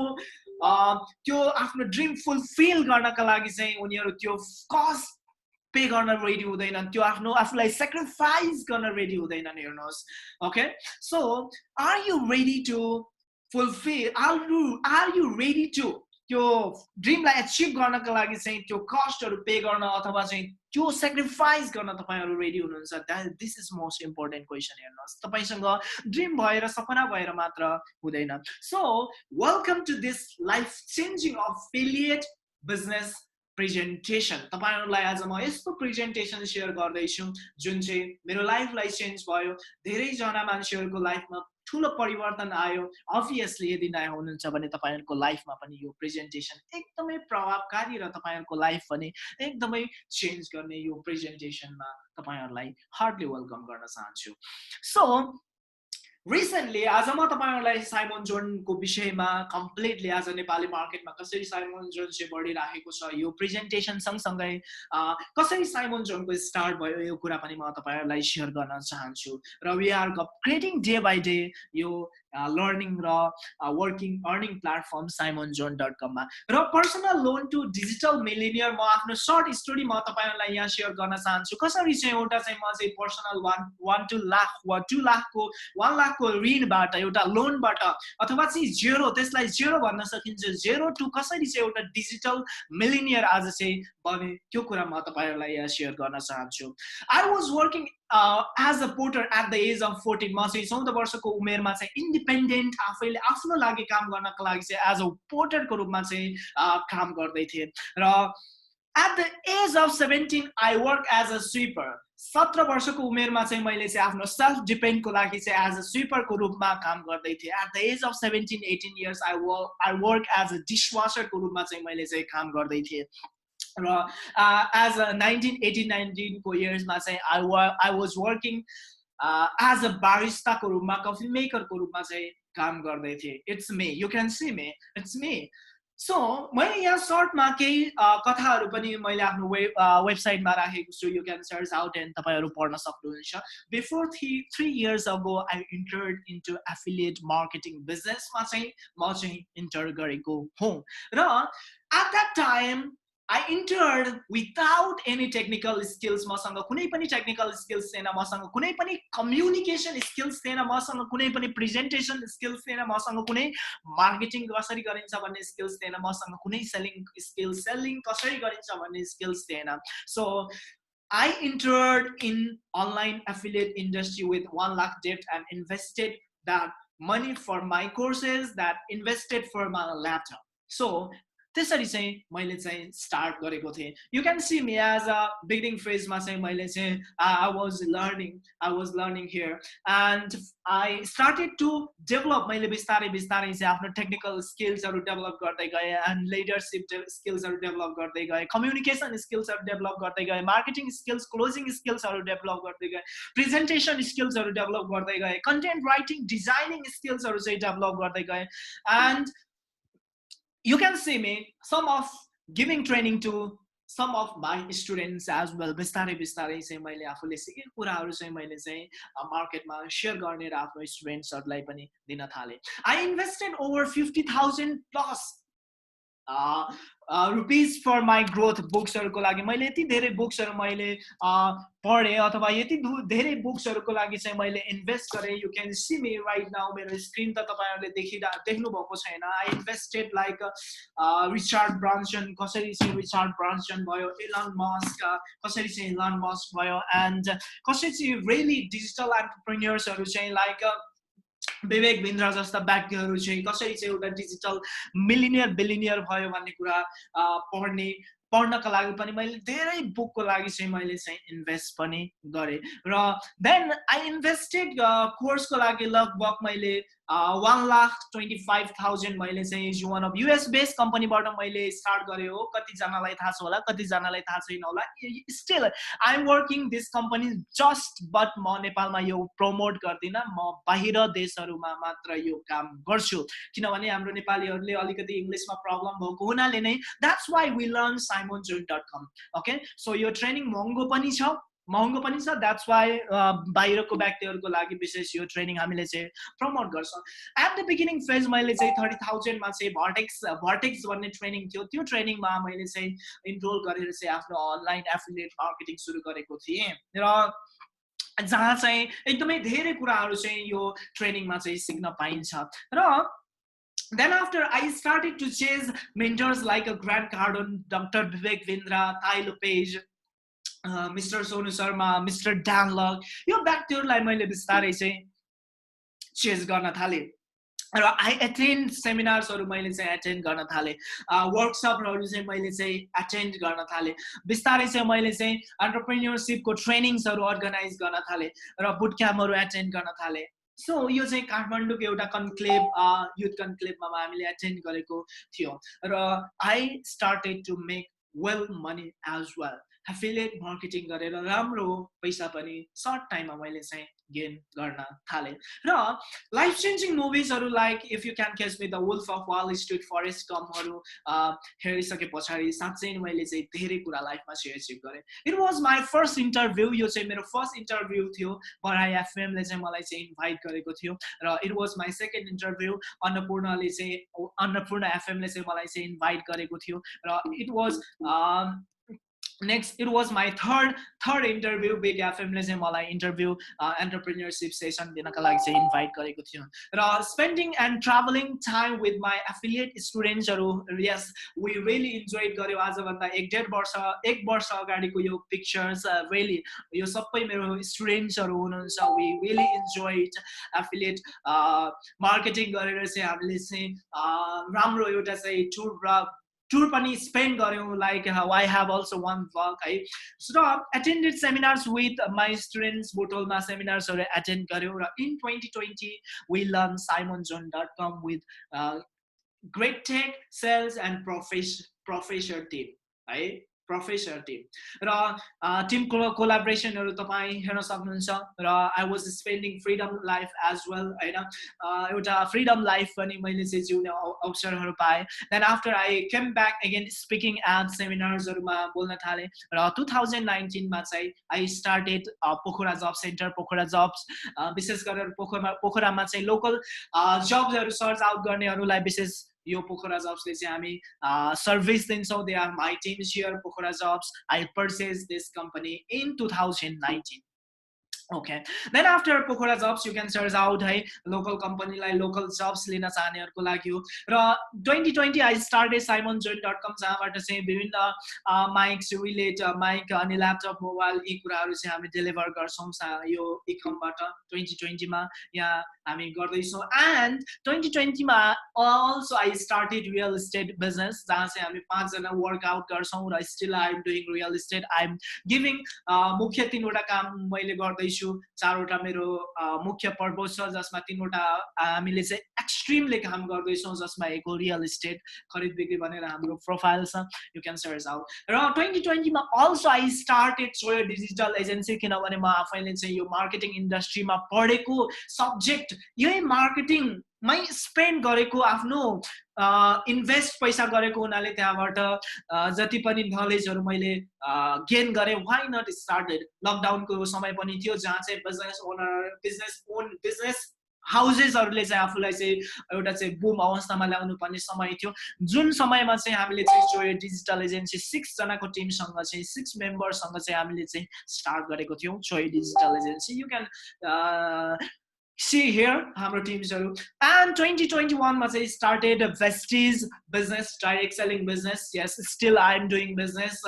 Speaker 1: त्यो आफ्नो ड्रिम फुलफिल गर्नका लागि चाहिँ उनीहरु त्यो कस्ट पे गर्न रेडी हुँदैनन्, त्यो आफूलाई सेक्रिफाइस गर्न रेडी हुँदैनन्। हेर्नुहोस्, okay. So are you ready to fulfil, are you ready to त्यो ड्रिमलाई अचिभ गर्नका लागि चाहिँ त्यो कस्टहरु पे गर्न अथवा चाहिँ त्यो सेक्रिफाइस गर्न तपाईहरु रेडी हुनुहुन्छ? This is most important question. हेर्नुहोस्, तपाईसँग ड्रिम भएर, सपना भएर मात्र हुँदैन। So welcome to this life changing affiliate business presentation. तपाईहरुलाई आज म यस्तो प्रेजेन्टेसन शेयर गर्दैछु जुन चाहिँ मेरो लाइफलाई चेन्ज भयो, धेरै जना मान्छेहरुको लाइफमा ठूलो परिवर्तन आयो। अभियसली यदि नयाँ हुनुहुन्छ भने तपाईहरुको लाइफमा पनि यो प्रेजेन्टेसन एकदमै प्रभावकारी र तपाईहरुको लाइफ पनि एकदमै चेन्ज गर्ने यो प्रेजेन्टेसनमा तपाईहरुलाई हार्डली वेलकम गर्न चाहन्छु। सो रिसेन्टली आज म तपाईहरुलाई साइमन जोनको विषयमा कम्प्लिटली आज नेपाली मार्केटमा कसरी साइमन जोन चाहिँ बढिरहेको छ, यो प्रेजेन्टेसन सँगसँगै कसरी साइमन जोनको स्टार्ट भयो, यो कुरा पनि म तपाईहरुलाई शेयर गर्न चाहन्छु। र we are upgrading day by day यो लर्निङ र वर्किङ अर्निङ प्लेटफर्म simonjohn.com मा। र personal loan to digital millionaire म आफ्नो सर्ट स्टोरी म तपाईहरुलाई यहाँ शेयर गर्न चाहन्छु। कसरी चाहिँ एउटा चाहिँ म चाहिँ पर्सनल 1 लाख वा 2 लाखको 1 लाखको ऋणबाट, एउटा लोनबाट अथवा चाहिँ जेरो, त्यसलाई जेरो भन्न सकिन्छ, जेरो टु कसरी चाहिँ एउटा डिजिटल मिलिनियर आज चाहिँ बने, त्यो कुरा म तपाईहरुलाई यहाँ शेयर गर्न चाहन्छु। I was working as a porter at the age of 14। म चाहिँ 14 वर्षको उमेरमा चाहिँ इन्डिपेन्डेन्ट आफैले आफ्नो लागि काम गर्नको लागि चाहिँ एज अ पोर्टरको रूपमा चाहिँ काम गर्दै थिएँ। र at the age of 17 I work as a sweeper. 17 वर्षको उमेरमा चाहिँ मैले चाहिँ आफ्नो सेल्फ डिपेन्डको लागि चाहिँ एज अ स्विपरको रूपमा काम गर्दै थिएँ। At the age of 17-18 years I work as a डिसवासरको रूपमा चाहिँ मैले चाहिँ काम गर्दै थिएँ। र एज अ 19 को इयर्समा चाहिँ I was working as a बारिस्टाको रूपमा, कफी मेकरको रूपमा चाहिँ काम गर्दै थिएँ। It's me, you can see me, it's me. So मैले यहाँ सर्टमा केही कथाहरू पनि मैले आफ्नो वेबसाइटमा राखेको छु, you can search out and तपाईँहरू पढ्न सक्नुहुन्छ। बिफोर 3 years अगो I entered into affiliate marketing बिजनेसमा चाहिँ म चाहिँ इन्टर गरेको हुँ। र at that time I entered without any technical skills। मसँग कुनै पनि टेक्निकल स्किल्स थिएन, मसँग कुनै पनि कम्युनिकेसन स्किल्स थिएन, मसँग कुनै पनि प्रेजेन्टेसन स्किल्स थिएन, मसँग कुनै मार्केटिङ कसरी गरिन्छ भन्ने स्किल्स थिएन, मसँग कुनै सेलिङ कसरी गरिन्छ भन्ने स्किल्स थिएन। So I entered in online affiliate industry with 1 lakh debt and invested that money for my courses, that invested for my laptop. So त्यसरी चाहिँ मैले चाहिँ स्टार्ट गरेको थिएँ। You can see me as a beginning फेजमा चाहिँ मैले चाहिँ I was learning here and I started to develop. मैले बिस्तारै बिस्तारै चाहिँ आफ्नो टेक्निकल स्किल्सहरू डेभलप गर्दै गएँ एन्ड लिडरसिप स्किल्सहरू डेभलप गर्दै गएँ, कम्युनिकेसन स्किल्सहरू डेभलप गर्दै गएँ, मार्केटिङ स्किल्स, क्लोजिङ स्किल्सहरू डेभलप गर्दै गएँ, प्रेजेन्टेसन स्किल्सहरू डेभलप गर्दै गएँ, कन्टेन्ट राइटिङ, डिजाइनिङ स्किल्सहरू चाहिँ डेभलप गर्दै गएँ। And you can see me some of giving training to some of my students as well। बिस्तारै बिस्तारै चाहिँ मैले आफूले सिकेको कुराहरू चाहिँ मैले चाहिँ मार्केटमा शेयर गर्ने र आफ्नो स्टुडेन्ट्सहरूलाई पनि दिन थालेँ। I invested over 50,000 plus rupees for my growth बुक्सहरूको लागि मैले यति धेरै बुक्सहरू मैले पढेँ अथवा यति धेरै बुक्सहरूको लागि चाहिँ मैले इन्भेस्ट गरेँ. You can see me right now. मेरो स्क्रिन त तपाईँहरूले देख्नु भएको छैन. I invested like Richard Branson, कसरी चाहिँ रिचार्ड ब्रान्सन भयो, इलन मस्क, कसरी चाहिँ इलन मस्क भयो, एन्ड कसरी चाहिँ रियली डिजिटल एन्टरप्रेन्योर्सहरू चाहिँ लाइक विवेक बिन्द्रा जस्ता व्यक्तिहरू चाहिँ कसरी चाहिँ एउटा डिजिटल मिलिनियर बिलिनियर भयो भन्ने कुरा पढ्नका लागि पनि मैले धेरै बुकको लागि चाहिँ मैले चाहिँ इन्भेस्ट पनि गरेँ. र देन आई इन्भेस्टेड कोर्सको लागि लगभग मैले 1,25,000 मैले चाहिँ वान अफ युएस बेस्ड कम्पनीबाट मैले स्टार्ट गरेँ हो. कतिजनालाई थाहा छ होला, कतिजनालाई थाहा छैन होला. Still I am working this company just but म नेपालमा यो प्रमोट गर्दिनँ. म बाहिर देशहरूमा मात्र यो काम गर्छु किनभने हाम्रो नेपालीहरूले अलिकति इङ्ग्लिसमा प्रब्लम भएको हुनाले नै that's why we learn simonjoon.com. Okay, so यो ट्रेनिङ महँगो पनि छ, द्याट्स वाइ बाहिरको व्यक्तिहरूको लागि विशेष यो ट्रेनिङ हामीले चाहिँ प्रमोट गर्छौँ. एट द बिगिनिङ फेज मैले चाहिँ 30,000 मा चाहिँ भर्टेक्स भन्ने ट्रेनिङ थियो. त्यो ट्रेनिङमा मैले चाहिँ इनरोल गरेर चाहिँ आफ्नो अनलाइन एफिलिएट मार्केटिङ सुरु गरेको थिएँ र जहाँ चाहिँ एकदमै धेरै कुराहरू चाहिँ यो ट्रेनिङमा चाहिँ सिक्न पाइन्छ. र then after I started to chase mentors like a Grant Cardone, Dr. Vivek Bindra, Tai Lopez, Mr. Sonu Sharma, Mr. Dan Lok, यो व्यक्तिहरूलाई मैले बिस्तारै चाहिँ चेज गर्न थालेँ. र आई एटेन्ड सेमिनार्सहरू मैले चाहिँ एटेन्ड गर्न थालेँ, वर्कसपहरू चाहिँ मैले चाहिँ एटेन्ड गर्न थालेँ. बिस्तारै चाहिँ मैले चाहिँ एन्टरप्रेन्योरसिपको ट्रेनिङ्सहरू अर्गनाइज गर्न थालेँ र बुट क्याम्पहरू एटेन्ड गर्न थालेँ. सो यो चाहिँ काठमाडौँको एउटा कन्क्लेभ, युथ कन्क्लेभमा हामीले एटेन्ड गरेको थियो र I started to make well money as well. Affiliate marketing गरेर राम्रो पैसा पनि सर्ट टाइममा मैले चाहिँ गेन गर्न थालेँ. र लाइफ चेन्जिङ मुभिजहरू like if you can catch me, the wolf of Wall Street, Forrest गम्पहरू हेरिसके पछाडि साँच्चै मैले चाहिँ धेरै कुरा लाइफमा चाहिँ एचिभ गरेँ. It was my first interview. यो चाहिँ मेरो फर्स्ट इन्टरभ्यू थियो. पढाइ एफएमले चाहिँ मलाई चाहिँ इन्भाइट गरेको थियो र it was my second interview. Annapurna एफएमले चाहिँ मलाई चाहिँ इन्भाइट गरेको थियो र it was next it was my third interview. Big एफएमले चाहिँ मलाई इन्टरभ्यू एन्टरप्रेन्योरसिप सेसन दिनका लागि चाहिँ इन्भाइट गरेको थियो. र spending and travelling time with my affiliate स्टुडेन्ट्सहरू, यस वी रियली इन्जोय गऱ्यौँ. आजभन्दा एक वर्ष अगाडिको यो पिक्चर्स रियली यो सबै मेरो स्टुडेन्ट्सहरू हुनुहुन्छ. We really enjoyed affiliate marketing गरेर चाहिँ हामीले चाहिँ राम्रो एउटा चाहिँ टुर पनि स्पेन्ड गऱ्यौँ. Like I have also one blog है. र attended seminars with my students, बोटोलमा सेमिनार्सहरू एटेन्ड गऱ्यौँ. र in 2020 we learn simonjoon.com with great tech sales and professor Tim है, प्रोफेसर टिम. र टिम कोलाबोरेसनहरू तपाईँ हेर्न सक्नुहुन्छ. र I was spending freedom life as well होइन, एउटा फ्रिडम लाइफ पनि मैले चाहिँ जिउने अवसरहरू पाएँ. Then after I came back again speaking at सेमिनार्सहरूमा बोल्न थालेँ. र 2019 मा चाहिँ I started Pokhara job centre. Pokhara jobs विशेष गरेर पोखरामा चाहिँ लोकल जब्सहरू सर्च आउट गर्नेहरूलाई विशेष यो पोखरा जब्सले चाहिँ हामी सर्भिस दिन्छौँ. They are my teams here, Pokhara jobs. I purchase this company in 2019. Okay, then after Pokhara jobs you can search out है local company लाई local jobs लिन चाहनेहरूको लागि हो. र 2020 I started simonjoon.com जहाँबाट चाहिँ विभिन्न माइक्स, रिलेट माइक अनि ल्यापटप, मोबाइल यी कुराहरू चाहिँ हामी डेलिभर गर्छौँ यो इकमबाट 2020 मा यहाँ हामी गर्दैछौँ. एन्ड 2020 मा also I started real estate business जहाँ चाहिँ हामी 5 जना वर्कआउट गर्छौँ र still I am doing real estate. I am giving मुख्य 3वटा काम मैले गर्दैछु. 4वटा मेरो मुख्य पर्पस छ जसमा 3वटा हामीले चाहिँ एक्सट्रिमली काम गर्दैछौँ जसमा एक हो रियल इस्टेट खरिद बिक्री भनेर हाम्रो प्रोफाइल छ. You can search out. र 2020 मा अल्सो आई स्टार्टेड सोयो डिजिटल एजेन्सी किनभने म आफैले चाहिँ यो मार्केटिङ इन्डस्ट्रीमा पढेको सब्जेक्ट यही मार्केटिङमै स्पेन्ड गरेको आफ्नो इन्भेस्ट पैसा गरेको हुनाले त्यहाँबाट जति पनि नलेजहरू मैले गेन गरेँ. Why not started. लकडाउनको समय पनि थियो जहाँ चाहिँ बिजनेस हाउसेसहरूले चाहिँ आफूलाई चाहिँ एउटा चाहिँ बुम अवस्थामा ल्याउनु पर्ने समय थियो, जुन समयमा चाहिँ हामीले चाहिँ चोय डिजिटल एजेन्सी 6 जनाको टिमसँग चाहिँ 6 मेम्बरसँग चाहिँ हामीले चाहिँ स्टार्ट गरेको थियौँ चोय digital agency. You can see here हाम्रो टिम्सहरु। and 2021 मा चाहिँ started a Vestige business, direct selling business. Yes, still I am doing business.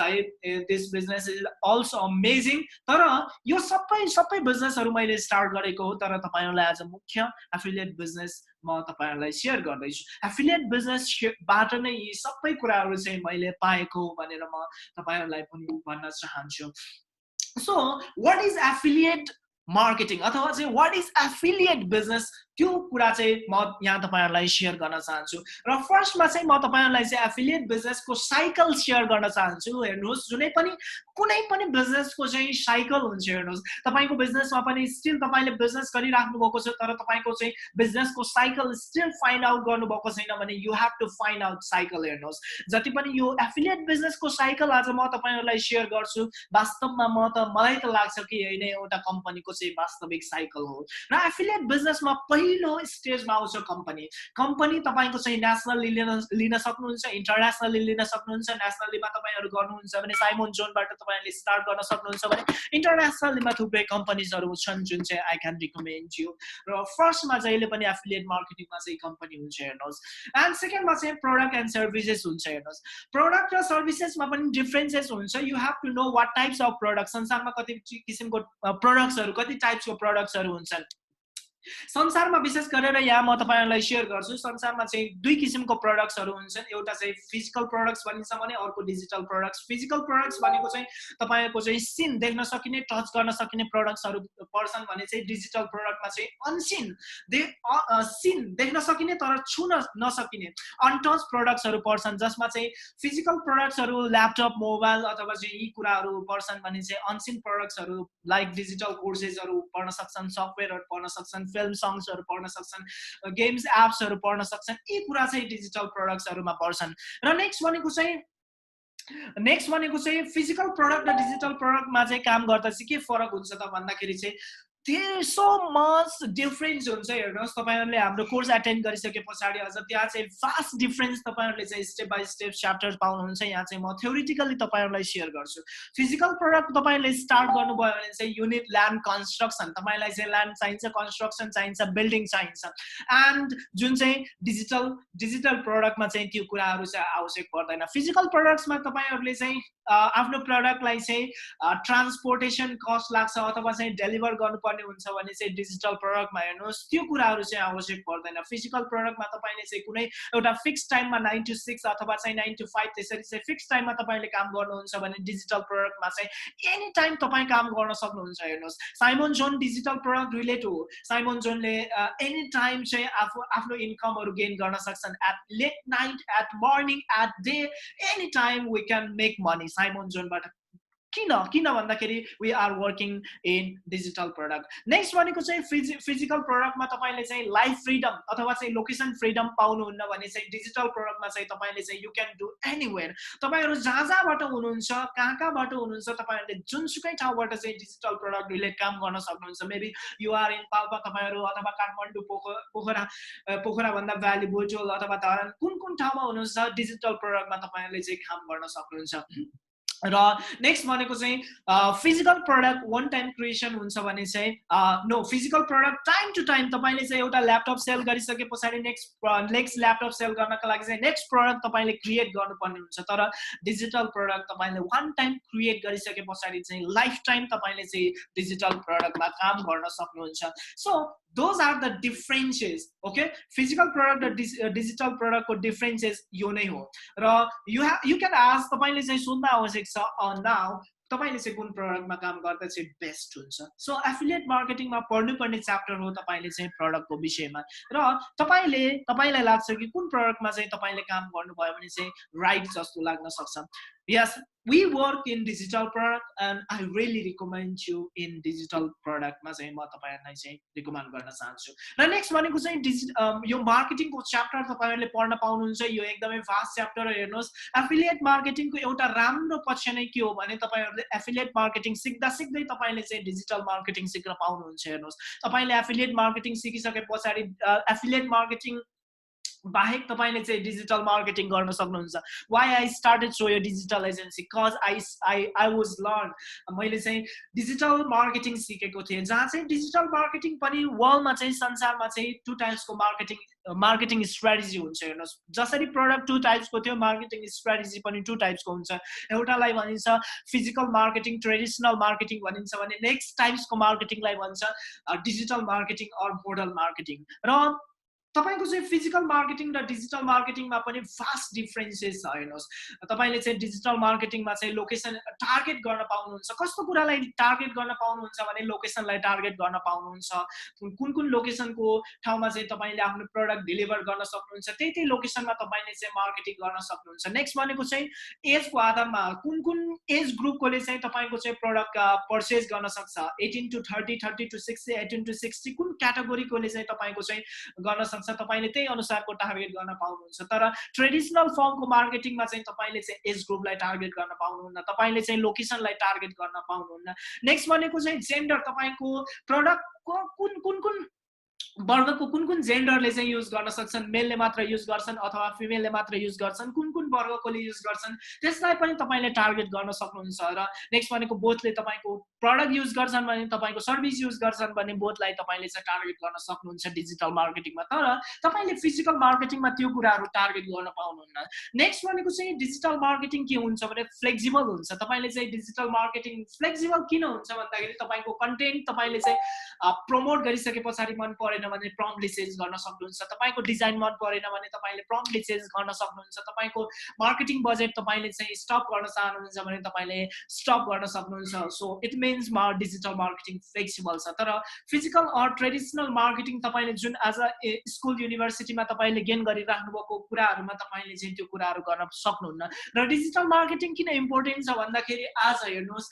Speaker 1: This business is also amazing. तर यो सबै बिजनेसहरु मैले स्टार्ट गरेको हो, तर तपाईहरुलाई आज मुख्य एफिलिएट बिजनेस म तपाईहरुलाई शेयर गर्दै छु। एफिलिएट बिजनेस बाट नै यी सबै कुराहरु चाहिँ मैले पाएको भनेर म तपाईहरुलाई पनि भन्न चाहन्छु। So what is affiliate marketing अथवा चाहिँ what is affiliate business, त्यो कुरा चाहिँ म यहाँ तपाईहरुलाई शेयर गर्न चाहन्छु। र फर्स्टमा चाहिँ म तपाईहरुलाई चाहिँ एफिलिएट बिजनेसको साइकल शेयर गर्न चाहन्छु। हेर्नुस्, कुनै पनि बिजनेसको चाहिँ साइकल हुन्छ। हेर्नुस्, तपाईको बिजनेसमा पनि स्टिल तपाईले बिजनेस गरिराख्नु भएको छ, तर तपाईको चाहिँ बिजनेसको साइकल स्टिल फाइन्ड आउट गर्नु भएको छैन भने you have to find out cycle. हेर्नुस्, जति पनि यो एफिलिएट बिजनेसको साइकल आज म तपाईहरुलाई शेयर गर्छु, वास्तवमा मलाई त लाग्छ कि यही नै एउटा कम्पनीको चाहिँ वास्तविक साइकल हो। र एफिलिएट बिजनेसमा पहिलो स्टेजमा आउँछ कम्पनी तपाईको चाहिँ नेशनली लिन सक्नुहुन्छ, इन्टरनेशनली लिन सक्नुहुन्छ। नेशनलीमा तपाईहरु गर्नुहुन्छ भने साइमन जोनबाट तपाईहरुले स्टार्ट गर्न सक्नुहुन्छ भने इन्टरनेशनलीमा थुप्रै कम्पनीजहरु छन् जुन चाहिँ आई क्यान रिकमेन्ड यु। र फर्स्टमा जहिले पनि एफिलिएट मार्केटिङमा चाहिँ कम्पनी हुन्छ। हेर्नुस्, एन्ड सेकेन्डमा चाहिँ प्रोडक्ट एन्ड सर्भिसेस हुन्छ। हेर्नुस्, प्रोडक्ट र सर्भिसेसमा पनि डिफरेन्सेस हुन्छ। You have to know what types of product, संसारमा कति किसिमको प्रोडक्ट्सहरु, कति टाइप्सको प्रोडक्ट्सहरु हुन्छन् संसारमा। विशेष गरेर यहाँ म तपाईहरुलाई शेयर गर्छु, संसारमा चाहिँ दुई किसिमको प्रोडक्ट्सहरु हुन्छन्। एउटा चाहिँ फिजिकल प्रोडक्ट्स भनिन्छ भने अर्को डिजिटल प्रोडक्ट्स। फिजिकल प्रोडक्ट्स भनेको चाहिँ तपाईको चाहिँ सिन देख्न सकिने, टच गर्न सकिने प्रोडक्ट्सहरु पर्छन् भने चाहिँ डिजिटल प्रोडक्टमा चाहिँ अनसिन सिन देख्न सकिने तर छुन नसकिने अनटच प्रोडक्ट्सहरु पर्छन्, जसमा चाहिँ फिजिकल प्रोडक्ट्सहरु ल्यापटप, मोबाइल अथवा चाहिँ यी कुराहरु पर्छन् भने चाहिँ अनसिन प्रोडक्ट्सहरु लाइक डिजिटल कोर्सेसहरु पढ्न सक्छन्, सफ्टवेयरहरु पढ्न सक्छन्, फिल्म सङ्ग्सहरु पढ्न सक्छन्, गेम्स एप्सहरु पढ्न सक्छन्। यी कुरा चाहिँ डिजिटल प्रोडक्ट्सहरुमा पर्छन्। र नेक्स्ट भनेको चाहिँ फिजिकल प्रोडक्ट र डिजिटल प्रोडक्टमा चाहिँ काम गर्दा चाहिँ के फरक हुन्छ त भन्दाखेरि चाहिँ there is so much difference हुन्छ। हेर्नुस्, तपाईहरुले हाम्रो कोर्स अटेन्ड गरिसके पछाडी अझ त्यहाँ चाहिँ फास्ट डिफरेन्स तपाईहरुले चाहिँ स्टेप बाइ स्टेप च्याप्टर्स पाउनुहुन्छ। यहाँ चाहिँ म थ्योरिटिकली तपाईहरुलाई शेयर गर्छु। फिजिकल प्रोडक्ट तपाईहरुले स्टार्ट गर्नुभयो भने चाहिँ युनिट ल्यान्ड कन्स्ट्रक्सन, तपाईलाई चाहिँ ल्यान्ड चाहिन्छ, कन्स्ट्रक्सन चाहिन्छ, बिल्डिङ चाहिन्छ। एन्ड जुन चाहिँ डिजिटल प्रोडक्टमा चाहिँ त्यो कुराहरु चाहिँ आवश्यक पर्दैन। फिजिकल प्रोडक्ट्समा तपाईहरुले चाहिँ आफ्नो प्रोडक्टलाई चाहिँ ट्रान्सपोर्टेसन कस्ट लाग्छ अथवा चाहिँ डेलिभर गर्नुपर्ने हुन्छ भने चाहिँ डिजिटल प्रोडक्टमा हेर्नुस् त्यो कुराहरु चाहिँ आवश्यक पर्दैन। फिजिकल प्रोडक्टमा तपाईले चाहिँ कुनै एउटा फिक्स टाइममा 9 to 6 अथवा चाहिँ 9 to 5 त्यसरी चाहिँ फिक्स टाइममा तपाईले काम गर्नुहुन्छ भने डिजिटल प्रोडक्टमा चाहिँ एनी टाइम तपाई काम गर्न सक्नुहुन्छ। हेर्नुस्, Simon Joon digital product related हो। साइमन जोनले एनी टाइम चाहिँ आफ्नो इन्कमहरु गेन गर्न सक्छन्। At late night, at morning, at day, any time we can make money Simon जोनबाट। किन भन्दाखेरि we are working in digital product. Next भनेको चाहिँ फिजिकल प्रोडक्टमा तपाईले चाहिँ लाइफ फ्रीडम अथवा चाहिँ लोकेसन फ्रीडम पाउनुहुन्न भने चाहिँ डिजिटल प्रोडक्टमा चाहिँ तपाईले चाहिँ यु क्यान डु एनीवेयर। तपाईहरु जहाँबाट हुनुहुन्छ, कहाँबाट हुनुहुन्छ, तपाईहरुले जुनसुकै ठाउँबाट चाहिँ डिजिटल प्रोडक्ट रिलेट काम गर्न सक्नुहुन्छ। Maybe you are in Palpa तपाईहरु अथवा काठमाडौँ, पोखरा भन्दा भ्याली, बोटोल अथवा धरान कुन ठाउँमा हुनुहुन्छ डिजिटल प्रोडक्टमा तपाईहरुले चाहिँ काम गर्न सक्नुहुन्छ। र नेक्स्ट भनेको चाहिँ physical product one time creation हुन्छ भने चाहिँ no, physical product time to time तपाईले चाहिँ एउटा ल्यापटप सेल गरिसके पछाडी नेक्स्ट ल्यापटप सेल गर्नका लागि चाहिँ नेक्स्ट प्रोडक्ट तपाईले क्रिएट गर्नुपर्ने हुन्छ। तर डिजिटल प्रोडक्ट तपाईले वान टाइम क्रिएट गरिसके पछाडी चाहिँ लाइफ टाइम तपाईले चाहिँ डिजिटल प्रोडक्टमा काम गर्न सक्नुहुन्छ। So those are the differences. Okay, physical product र digital product को differences यो नै हो। र you can ask तपाईले चाहिँ सोध्न आवश्यक छ now तपाईले चाहिँ कुन प्रोडक्टमा काम गर्दा चाहिँ बेस्ट हुन्छ। सो एफिलिएट मार्केटिङमा पढ्नुपर्ने च्याप्टर हो तपाईले चाहिँ प्रोडक्टको विषयमा। र तपाईलाई लाग्छ कि कुन प्रोडक्टमा चाहिँ तपाईले काम गर्नुभयो भने चाहिँ राइट जस्तो लाग्न सक्छ। Yes, we work in digital product and I really recommend you in digital product मा चाहिँ म तपाईहरुलाई चाहिँ रिकमेन्ड गर्न चाहन्छु। र नेक्स्ट भनेको चाहिँ यो मार्केटिङको च्याप्टर तपाईहरुले पढ्न पाउनुहुन्छ। यो एकदमै फास्ट च्याप्टर हो। हेर्नुस्, एफिलिएट मार्केटिङको एउटा राम्रो पक्ष नै के हो भने तपाईहरुले एफिलिएट मार्केटिङ सिक्दा सिक्दै तपाईले चाहिँ डिजिटल मार्केटिङ सिक्न पाउनुहुन्छ। हेर्नुस्, तपाईले एफिलिएट मार्केटिङ सिकिसकेपछि एफिलिएट मार्केटिङ बाहेक तपाईले चाहिँ डिजिटल मार्केटिङ गर्न सक्नुहुन्छ। व्हाई आई स्टार्टेड सो यो digital agency cause I was learn मैले चाहिँ डिजिटल मार्केटिङ सिकेको थिएँ, जहाँ चाहिँ डिजिटल मार्केटिङ पनि वर्ल्डमा चाहिँ संसारमा चाहिँ टु टाइप्सको मार्केटिङ स्ट्र्याटेजी हुन्छ। हेर्नुहोस्, जसरी प्रडक्ट टु टाइप्सको थियो, मार्केटिङ स्ट्र्याटेजी पनि टु टाइप्सको हुन्छ। एउटालाई भनिन्छ फिजिकल मार्केटिङ, ट्रेडिसनल मार्केटिङ भनिन्छ भने नेक्स्ट टाइप्सको मार्केटिङलाई भन्छ digital marketing or model marketing. र तपाईको चाहिँ फिजिकल मार्केटिङ र डिजिटल मार्केटिङमा पनि फास्ट डिफरेन्सेस छ। हेर्नुहोस्, तपाईले चाहिँ डिजिटल मार्केटिङमा चाहिँ लोकेसन टार्गेट गर्न पाउनुहुन्छ। कस्तो कुरालाई टार्गेट गर्न पाउनुहुन्छ भने लोकेसनलाई टार्गेट गर्न पाउनुहुन्छ। कुन कुन लोकेसनको ठाउँमा चाहिँ तपाईले आफ्नो प्रोडक्ट डेलिभर गर्न सक्नुहुन्छ, त्यही लोकेसनमा तपाईले चाहिँ मार्केटिङ गर्न सक्नुहुन्छ। नेक्स्ट भनेको चाहिँ एजको आधारमा कुन कुन एज ग्रुपकोले चाहिँ तपाईको चाहिँ प्रोडक्ट पर्चेज गर्न सक्छ। 18 to 30, 30 to 60, 18 to 60 कुन क्याटेगोरीकोले चाहिँ तपाईको चाहिँ गर्न सक्छ, तपाईले त्यही अनुसारको टार्गेट गर्न पाउनुहुन्छ। तर ट्रेडिसनल फर्मको मार्केटिङमा चाहिँ तपाईले चाहिँ एज ग्रुपलाई टार्गेट गर्न पाउनुहुन्न, तपाईले चाहिँ लोकेसनलाई टार्गेट गर्न पाउनुहुन्न। नेक्स्ट भनेको चाहिँ जेन्डर, तपाईको प्रोडक्टको कुन कुन वर्गको कुन कुन जेन्डरले चाहिँ युज गर्न सक्छन्, मेलले मात्र युज गर्छन् अथवा फिमेलले मात्र युज गर्छन्, कुन कुन वर्गकोले युज गर्छन्, त्यसलाई पनि तपाईले टार्गेट गर्न सक्नुहुन्छ। र नेक्स्ट भनेको बोथले तपाईको प्रोडक्ट युज गर्छन् भने तपाईको सर्भिस युज गर्छन् भने बोथलाई तपाईले चाहिँ टार्गेट गर्न सक्नुहुन्छ डिजिटल मार्केटिङमा। तर तपाईले फिजिकल मार्केटिङमा त्यो कुराहरु टार्गेट गर्न पाउनुहुन्न। नेक्स्ट भनेको चाहिँ डिजिटल मार्केटिङ के हुन्छ भने फ्लेक्सिबल हुन्छ। तपाईले चाहिँ डिजिटल मार्केटिङ फ्लेक्सिबल किन हुन्छ भन्दाखेरि तपाईको कन्टेन्ट तपाईले चाहिँ प्रमोट गरिसकेपछि मन परेन भने प्रम्प्टली चेन्ज गर्न सक्नुहुन्छ। तपाईको डिजाइन मन परेन भने तपाईले प्रम्प्टली चेन्ज गर्न सक्नुहुन्छ। तपाईको मार्केटिङ बजेट तपाईले चाहिँ स्टप गर्न चाहनुहुन्छ भने तपाईले स्टप गर्न सक्नुहुन्छ। So it means digital marketing flexible छ। तर फिजिकल अर ट्रेडिसनल मार्केटिङ तपाईले जुन एज अ स्कुल युनिभर्सिटीमा तपाईले गेन गरिराख्नु भएको कुराहरुमा तपाईले चाहिँ त्यो कुराहरु गर्न सक्नुहुन्न। र डिजिटल मार्केटिङ किन इम्पोर्टेन्ट छ भन्दाखेरि आज हेर्नुस्,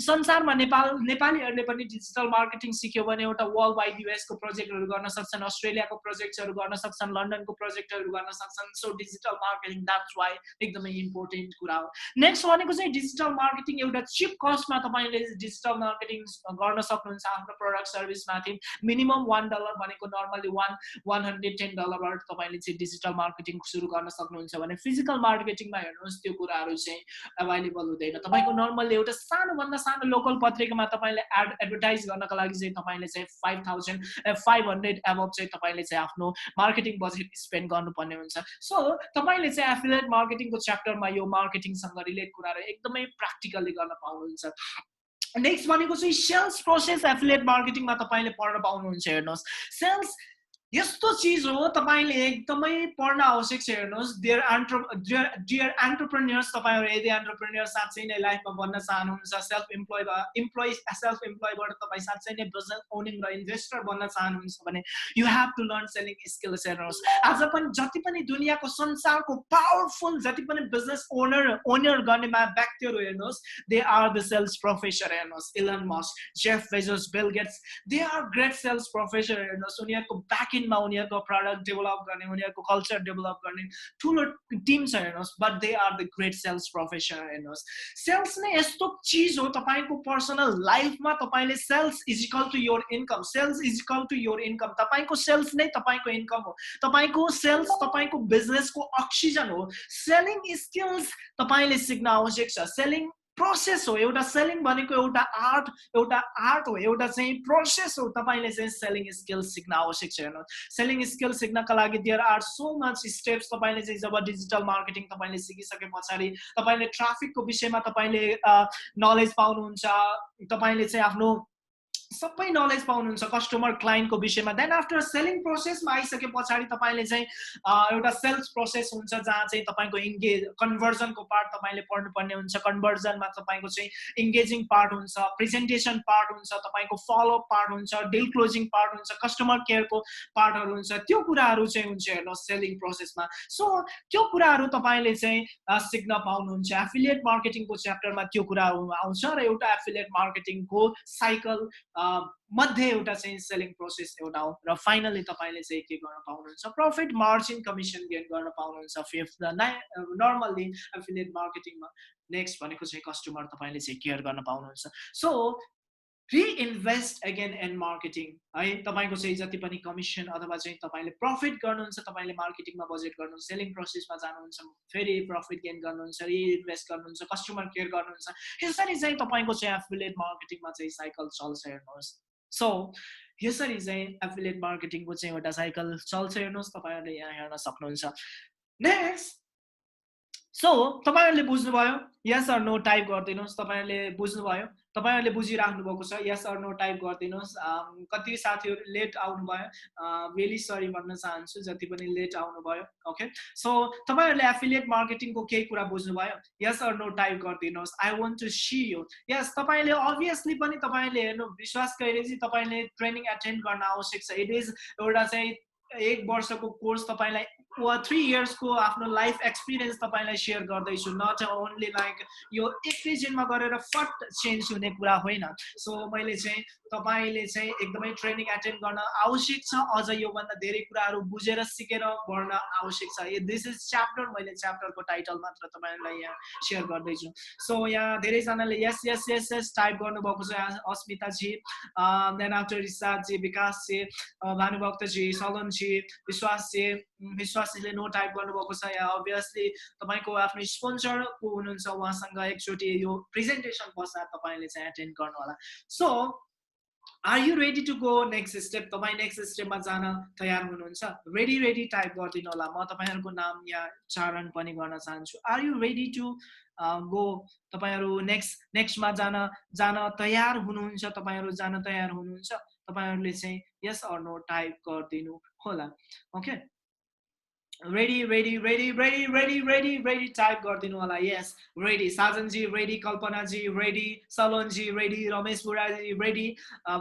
Speaker 1: संसारमा नेपालीहरुले पनि डिजिटल मार्केटिङ सिक्यो भने एउटा वर्ल्ड वाइड यूएस को प्रोजेक्टहरु गर्न सक्छन्, अस्ट्रेलियाको प्रोजेक्टहरु गर्न सक्छन्, लन्डनको प्रोजेक्टहरु गर्न सक्छन्। So digital marketing that's why एकदमै इम्पोर्टेन्ट कुरा हो। नेक्स्ट भनेको चाहिँ डिजिटल मार्केटिङ एउटा चिप कस्टमा तपाईले डिजिटल मार्केटिङ गर्न सक्नुहुन्छ आफ्नो प्रोडक्ट सर्भिस माथि। मिनिमम $1 भनेको नर्मली $110 बाट तपाईले चाहिँ डिजिटल मार्केटिङ सुरु गर्न सक्नुहुन्छ भने फिजिकल मार्केटिङमा हेर्नुस् त्यो कुराहरु चाहिँ अवेलेबल हुँदैन। तपाईको नर्मली एउटा सानो भन्दा सानो लोकल पत्रिकामा तपाईले एडभर्टाइज गर्नका लागि चाहिँ तपाईले चाहिँ 5500 एबभ चाहिँ तपाईले चाहिँ आफ्नो मार्केटिङ बजेट स्पेन्ड गर्नुपर्ने हुन्छ। सो तपाईले चाहिँ एफिलिएट मार्केटिङको च्याप्टरमा यो मार्केटिङसँग रिलेट कुराहरु एकदमै प्र्याक्टिकली गर्न पाउनुहुन्छ। नेक्स्ट भनेको चाहिँ सेल्स प्रोसेस एफिलिएट मार्केटिङमा तपाईले पढ्न पाउनुहुन्छ। हेर्नुस्, सेल्स यस्तो चीज हो तपाईले एकदमै पढ्न आवश्यक छ। हेर्नुस्, डियर एन्टरप्रेन्योर्स, तपाईहरु यदि एन्टरप्रेन्योर साच्चै नै लाइफमा बन्न चाहनुहुन्छ, सेल्फ एम्प्लोयबाट तपाई साच्चै नै बिजनेस ओनिङ र इन्भेस्टर बन्न चाहनुहुन्छ भने you have to learn selling skills. हेर्नुस्, आज पनि जति पनि दुनियाको संसारको पावरफुल जति पनि बिजनेस ओनर गर्ने व्यक्तिहरु हेर्नुस्, they are the sales professor. हेर्नुस्, Elon Musk, Jeff Bezos, Bill Gates, they are great sales professor. हेर्नुस्, उनीहरुको ब्याक मा उनीहरुको प्रोडक्ट डेभलप गर्ने, उनीहरुको कल्चर डेभलप गर्ने ठूलो टिम छ। हेर्नुस्, but they are the great sales professor. हेर्नुस्, सेल्स नै यस्तो चीज हो तपाईको पर्सनल लाइफमा तपाईले sales is equal to your income, sales is equal to your income. तपाईको सेल्स नै तपाईको इन्कम हो। तपाईको सेल्स तपाईको बिजनेसको अक्सिजन हो। सेलिङ स्किल्स तपाईले सिक्न आवश्यक छ। सेलिङ प्रोसेस हो एउटा। सेलिङ भनेको एउटा आर्ट हो, एउटा चाहिँ प्रोसेस हो। तपाईले चाहिँ सेलिङ स्किल्स सिक्न आवश्यक छ। हेर्नु, सेलिङ स्किल्स सिक्नका लागि there are so much steps. तपाईले चाहिँ जब डिजिटल मार्केटिङ तपाईले सिकिसकेपछि तपाईले ट्राफिकको विषयमा तपाईले नलेज पाउनुहुन्छ। तपाईले चाहिँ आफ्नो सबै नलेज पाउनुहुन्छ कस्टमर क्लाइन्टको विषयमा देन आफ्टर सेलिङ प्रोसेसमा आइसके पछाडि तपाईले चाहिँ एउटा सेल्स प्रोसेस हुन्छ जहाँ चाहिँ तपाईको इन्गेज कन्भर्जनको पार्ट तपाईले पढ्नुपर्ने हुन्छ कन्भर्जनमा तपाईको चाहिँ इन्गेजिङ पार्ट हुन्छ प्रेजेन्टेसन पार्ट हुन्छ तपाईको फलोअप पार्ट हुन्छ डिल क्लोजिङ पार्ट हुन्छ कस्टमर केयरको पार्टहरु हुन्छ त्यो कुराहरु चाहिँ हुन्छ हेर्नुस् सेलिङ प्रोसेसमा सो त्यो कुराहरु तपाईले चाहिँ सिक्न पाउनुहुन्छ एफिलिएट मार्केटिङको च्याप्टरमा त्यो कुराहरु आउँछ र एउटा एफिलिएट मार्केटिङको साइकल मध्ये एउटा चाहिँ सेलिङ प्रोसेस एउटा हो र फाइनली तपाईले चाहिँ के गर्न पाउनुहुन्छ प्रॉफिट मार्जिन कमिसन गेन गर्न पाउनुहुन्छ फिफ्थ नर्मली एफिलिएट मार्केटिङमा नेक्स्ट भनेको चाहिँ कस्टमर तपाईले चाहिँ केयर गर्न पाउनुहुन्छ so reinvest again in marketing है तपाईको चाहिँ जति पनि कमिसन अथवा चाहिँ तपाईले प्रॉफिट गर्नुहुन्छ तपाईले मार्केटिङमा बजेट गर्नुहुन्छ सेलिङ प्रोसेसमा जानुहुन्छ फेरि प्रॉफिट गेन गर्नुहुन्छ रिइन्भेस्ट गर्नुहुन्छ कस्टमर केयर गर्नुहुन्छ यसरी चाहिँ तपाईको चाहिँ एफिलिएट मार्केटिङमा चाहिँ साइकल चल्छ हेर्नुहोस् सो यसरी चाहिँ एफिलिएट मार्केटिङको चाहिँ एउटा साइकल चल्छ हेर्नुहोस् तपाईहरुले यहाँ हेर्न सक्नुहुन्छ नेक्स्ट सो तपाईहरुले बुझ्नुभयो यस अर नो टाइप गर्दिनुस् तपाईहरुले बुझ्नुभयो तपाईहरुले बुझिराख्नु भएको छ यस अर नो टाइप गर्दिनुस् कति साथीहरु लेट आउनु भयो रियली सरी भन्न चाहन्छु जति पनि लेट आउनु भयो ओके सो तपाईहरुले एफिलिएट मार्केटिङको केही कुरा बुझ्नुभयो यस अर नो टाइप गर्दिनुस् I want to see you yes तपाईले obviously पनि तपाईले हेर्नु विश्वास गरेपछि तपाईले ट्रेनिङ अटेन्ड गर्न आवश्यक छ इट इज एउटा चाहिँ एक वर्षको कोर्स तपाईलाई 3 इयर्स को आफ्नो लाइफ एक्सपिरियन्स तपाईलाई शेयर गर्दै छु नट ओन्ली लाइक यो एकैछिनमा गरेर फट चेन्ज हुने कुरा होइन सो मैले चाहिँ तपाईले चाहिँ एकदमै ट्रेनिङ अटेन्ड गर्न आवश्यक छ अझ यो भन्दा धेरै कुराहरु बुझेर सिकेर बढ्न आवश्यक छ दिस इज च्याप्टर मैले च्याप्टरको टाइटल मात्र तपाईलाई यहाँ शेयर गर्दै छु सो यहाँ धेरै जनाले यस यस यस यस टाइप गर्नु भएको छ अस्मिता जी देन आफ्टर रिसार्च जी विकास जी भानुभक्त जी सलन जी विश्वास जीले नो टाइप गर्नुभएको छ यहाँ अभियसली तपाईको आफ्नो स्पोन्सर को हुनुहुन्छ उहाँसँग एकचोटी यो प्रेजेन्टेसन पश्चात तपाईले चाहिँ अटेन्ड गर्नु होला so are you ready to go next step तपाई नेक्स्ट स्टेपमा जान तयार हुनुहुन्छ रेडी टाइप गर्दिनु होला म तपाईहरुको नाम यहाँ उच्चारण पनि गर्न चाहन्छु are you ready to go तपाईहरु नेक्स्टमा जान तयार हुनुहुन्छ तपाईहरु जान तयार हुनुहुन्छ तपाईहरुले चाहिँ यस अर नो टाइप गर्दिनु होला ओके ready टाइप गर्दिनु होला यस रेडी साजन जी रेडी कल्पना जी रेडी सलोन जी रेडी रमेश बुढा जी रेडी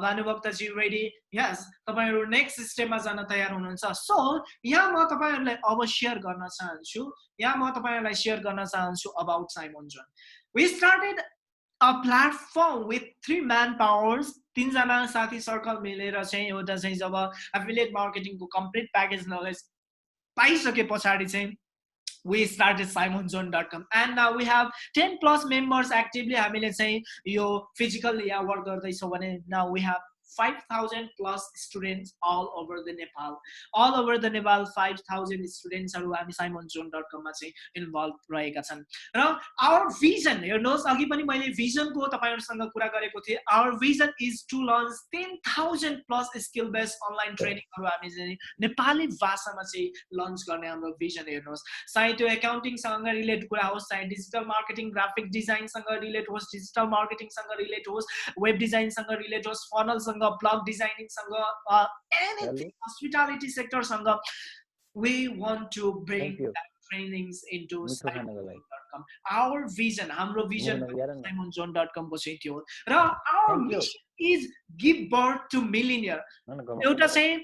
Speaker 1: भानुभक्त जी रेडी यस तपाईहरु नेक्स्ट स्टेपमा जान तयार हुनुहुन्छ सो यहाँ म तपाईहरुलाई अब शेयर गर्न चाहन्छु about Simon John we started a platform with 3 manpowers 3 जना साथी सर्कल मिलेर चाहिँ एउटा चाहिँ जब एफिलिएट मार्केटिङको कम्प्लिट प्याकेज नलेज पाइसके पछाडी चाहिँ we started simonzone.com and now we have 10 plus members actively हामीले चाहिँ यो फिजिकल या वर्क गर्दैछौं भने now we have 5,000 plus students all over the Nepal 5,000 students हरु हामी simonzone.com मा चाहिँ इन्भल्भ रहेका छन् र our vision हेर्नुहोस् अघि पनि मैले vision को तपाईहरुसँग कुरा गरेको थिए our vision is to launch 10,000 plus skill based online training हरु हामी चाहिँ नेपाली भाषामा चाहिँ लन्च गर्ने हाम्रो vision हेर्नुहोस् सायद त्यो अकाउन्टिङ सँग रिलेटेड कुरा होस् सायद डिजिटल मार्केटिङ ग्राफिक डिजाइन सँग रिलेटेड होस् डिजिटल मार्केटिङ सँग रिलेटेड होस् वेब डिजाइन सँग रिलेटेड होस् फनल सँग blog designing sanga anything hospitality sector sanga we want to bring that trainings into simonzone.com our vision hamro vision simonzone.com ko chahi थियो र our mission is give birth to millionaire एउटा चाहिँ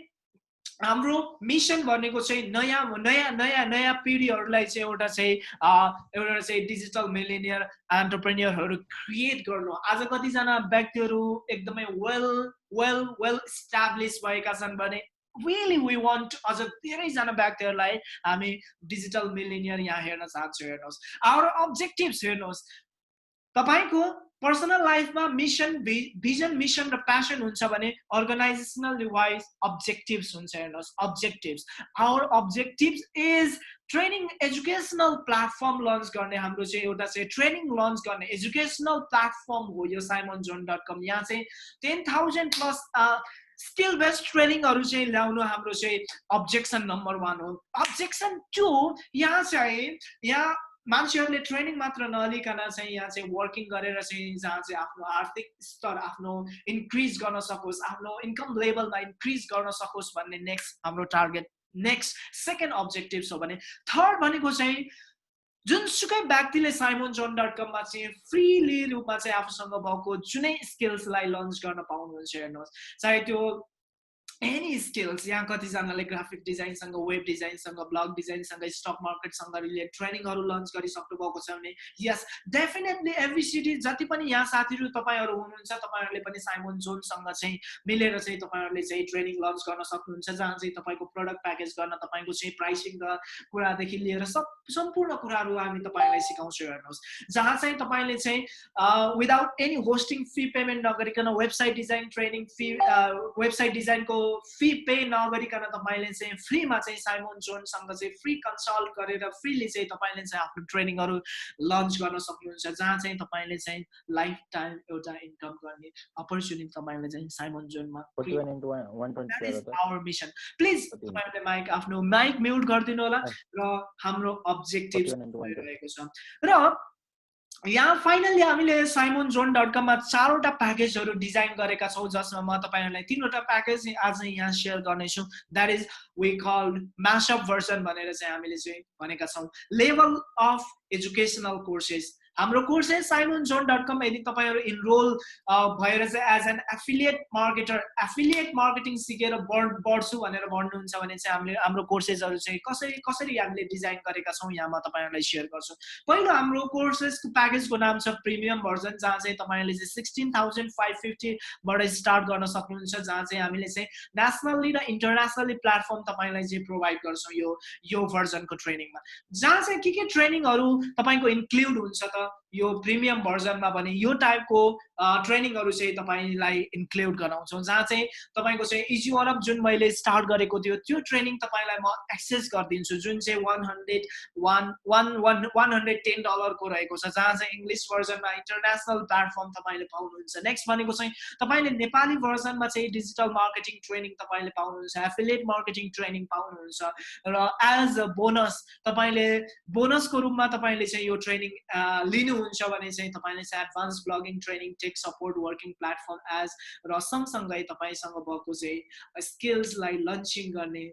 Speaker 1: हाम्रो मिशन भनेको चाहिँ नयाँ पिढीहरुलाई चाहिँ एउटा चाहिँ डिजिटल मिलियनियर एन्टरप्रेन्योरहरु क्रिएट गर्नु आज कति जना व्यक्तिहरु एकदमै वेल एस्टाब्लिश भएका छन् भने really we want अझ धेरै जना व्यक्तिहरुलाई हामी डिजिटल मिलियनियर यहाँ हेर्न चाहन्छौं हेर्नुस् our objectives हेर्नुस् तपाईको पर्सनल लाइफमा मिशन भिजन मिशन र प्यासन हुन्छ भने अर्गनाइजेशनल वाइज अब्जेक्टिभ्स हुन्छ हेर्नुस् objectives our objectives is training educational platform launch गर्ने हाम्रो चाहिँ एउटा चाहिँ ट्रेनिङ लन्च गर्ने एजुकेशनल प्लेटफर्म हो यो simonzone.com यहाँ चाहिँ 10,000 प्लस स्किल बेस्ड ट्रेनिङहरु चाहिँ ल्याउनु हाम्रो चाहिँ अब्जेक्सन नम्बर 1 हो अब्जेक्सन 2 यहाँ मान्छेहरूले ट्रेनिङ मात्र नलिकन चाहिँ यहाँ चाहिँ वर्किङ गरेर चाहिँ जहाँ चाहिँ आफ्नो आर्थिक स्तर आफ्नो इन्क्रिज गर्न सकोस्, आफ्नो इन्कम लेभलमा इन्क्रिज गर्न सकोस् भन्ने नेक्स्ट हाम्रो टार्गेट, नेक्स्ट सेकेन्ड अब्जेक्टिभ हो भने थर्ड भनेको चाहिँ जुनसुकै व्यक्तिले simon.com मा चाहिँ फ्रीली रूपमा चाहिँ आफूसँग भएको जुनै स्किल्सलाई लन्च गर्न पाउनुहुन्छ। हेर्नुहोस्, चाहे त्यो एनी स्किल्स, यहाँ कतिजनाले ग्राफिक डिजाइनसँग, वेब डिजाइनसँग, ब्लग डिजाइनसँग, स्टक मार्केटसँग रिलेटेड ट्रेनिङहरू लन्च गरिसक्नु भएको छ भने यस डेफिनेटली एभ्री सिटी जति पनि यहाँ साथीहरू तपाईँहरू हुनुहुन्छ, तपाईँहरूले पनि साइमन जोनसँग चाहिँ मिलेर चाहिँ तपाईँहरूले चाहिँ ट्रेनिङ लन्च गर्न सक्नुहुन्छ, जहाँ चाहिँ तपाईँको प्रडक्ट प्याकेज गर्न, तपाईँको चाहिँ प्राइसिङका कुरादेखि लिएर सम्पूर्ण कुराहरू हामी तपाईँलाई सिकाउँछौँ। हेर्नुहोस्, जहाँ चाहिँ तपाईँले चाहिँ without any hosting fee payment नगरिकन website design training fee, website डिजाइनको फी पे नगरिकन तपाईँले चाहिँ फ्रीमा चाहिँ साइमन जोनसँग चाहिँ फ्री कन्सल्ट गरेर फ्रीली चाहिँ तपाईँले चाहिँ आफ्नो ट्रेनिङहरू लन्च गर्न सक्नुहुन्छ, जहाँ चाहिँ तपाईँले चाहिँ लाइफ टाइम एउटा इन्कम गर्ने अपर्च्युनिटी तपाईँले चाहिँ साइमन जोनमा। That is our mission. Please तपाईँहरूले माइक, आफ्नो माइक म्युट गरिदिनु होला र हाम्रो अब्जेक्टिभ भइरहेको छ। र यहाँ फाइनली हामीले simon.com मा 4वटा प्याकेजहरू डिजाइन गरेका छौँ, जसमा म तपाईँहरूलाई 3वटा प्याकेज आज यहाँ सेयर गर्नेछु। That is we called mashup version भनेर चाहिँ हामीले चाहिँ भनेका छौँ। लेभल अफ एजुकेसनल कोर्सेस, हाम्रो कोर्सेस simon.com यदि तपाईँहरू इनरोल भएर चाहिँ as an affiliate marketer, affiliate marketing सिकेर बढ्छु भनेर भन्नुहुन्छ भने चाहिँ हामीले हाम्रो कोर्सेसहरू चाहिँ कसरी हामीले डिजाइन गरेका छौँ यहाँ म तपाईँहरूलाई सेयर गर्छु। पहिलो हाम्रो कोर्सेसको प्याकेजको नाम छ प्रिमियम भर्जन, जहाँ चाहिँ तपाईँहरूले चाहिँ 16,550 बाट स्टार्ट गर्न सक्नुहुन्छ, जहाँ चाहिँ हामीले चाहिँ नेसनली र इन्टरनेसनली प्लेटफर्म तपाईँलाई चाहिँ प्रोभाइड गर्छौँ यो भर्जनको ट्रेनिङमा, जहाँ चाहिँ के ट्रेनिङहरू तपाईँको इन्क्लुड हुन्छ त यो प्रिमियम भर्जनमा भने यो टाइपको ट्रेनिङहरू चाहिँ तपाईँलाई इन्क्लुड गराउँछौँ, जहाँ चाहिँ तपाईँको चाहिँ इजी वान अप जुन मैले स्टार्ट गरेको थियो त्यो ट्रेनिङ तपाईँलाई म एक्सेस गरिदिन्छु, जुन चाहिँ $110 को रहेको छ, जहाँ चाहिँ इङ्ग्लिस भर्जनमा इन्टरनेसनल प्लेटफर्म तपाईँले पाउनुहुन्छ। नेक्स्ट भनेको चाहिँ तपाईँले नेपाली भर्जनमा चाहिँ डिजिटल मार्केटिङ ट्रेनिङ तपाईँले पाउनुहुन्छ, एफिलिएट मार्केटिङ ट्रेनिङ पाउनुहुन्छ, र एज अ बोनस तपाईँले बोनसको रूपमा तपाईँले चाहिँ यो ट्रेनिङ लिनुहुन्छ भने चाहिँ तपाईँले चाहिँ advance blogging training, tech support, working platform as र सँगसँगै तपाईँसँग भएको चाहिँ स्किल्सलाई लन्चिङ गर्ने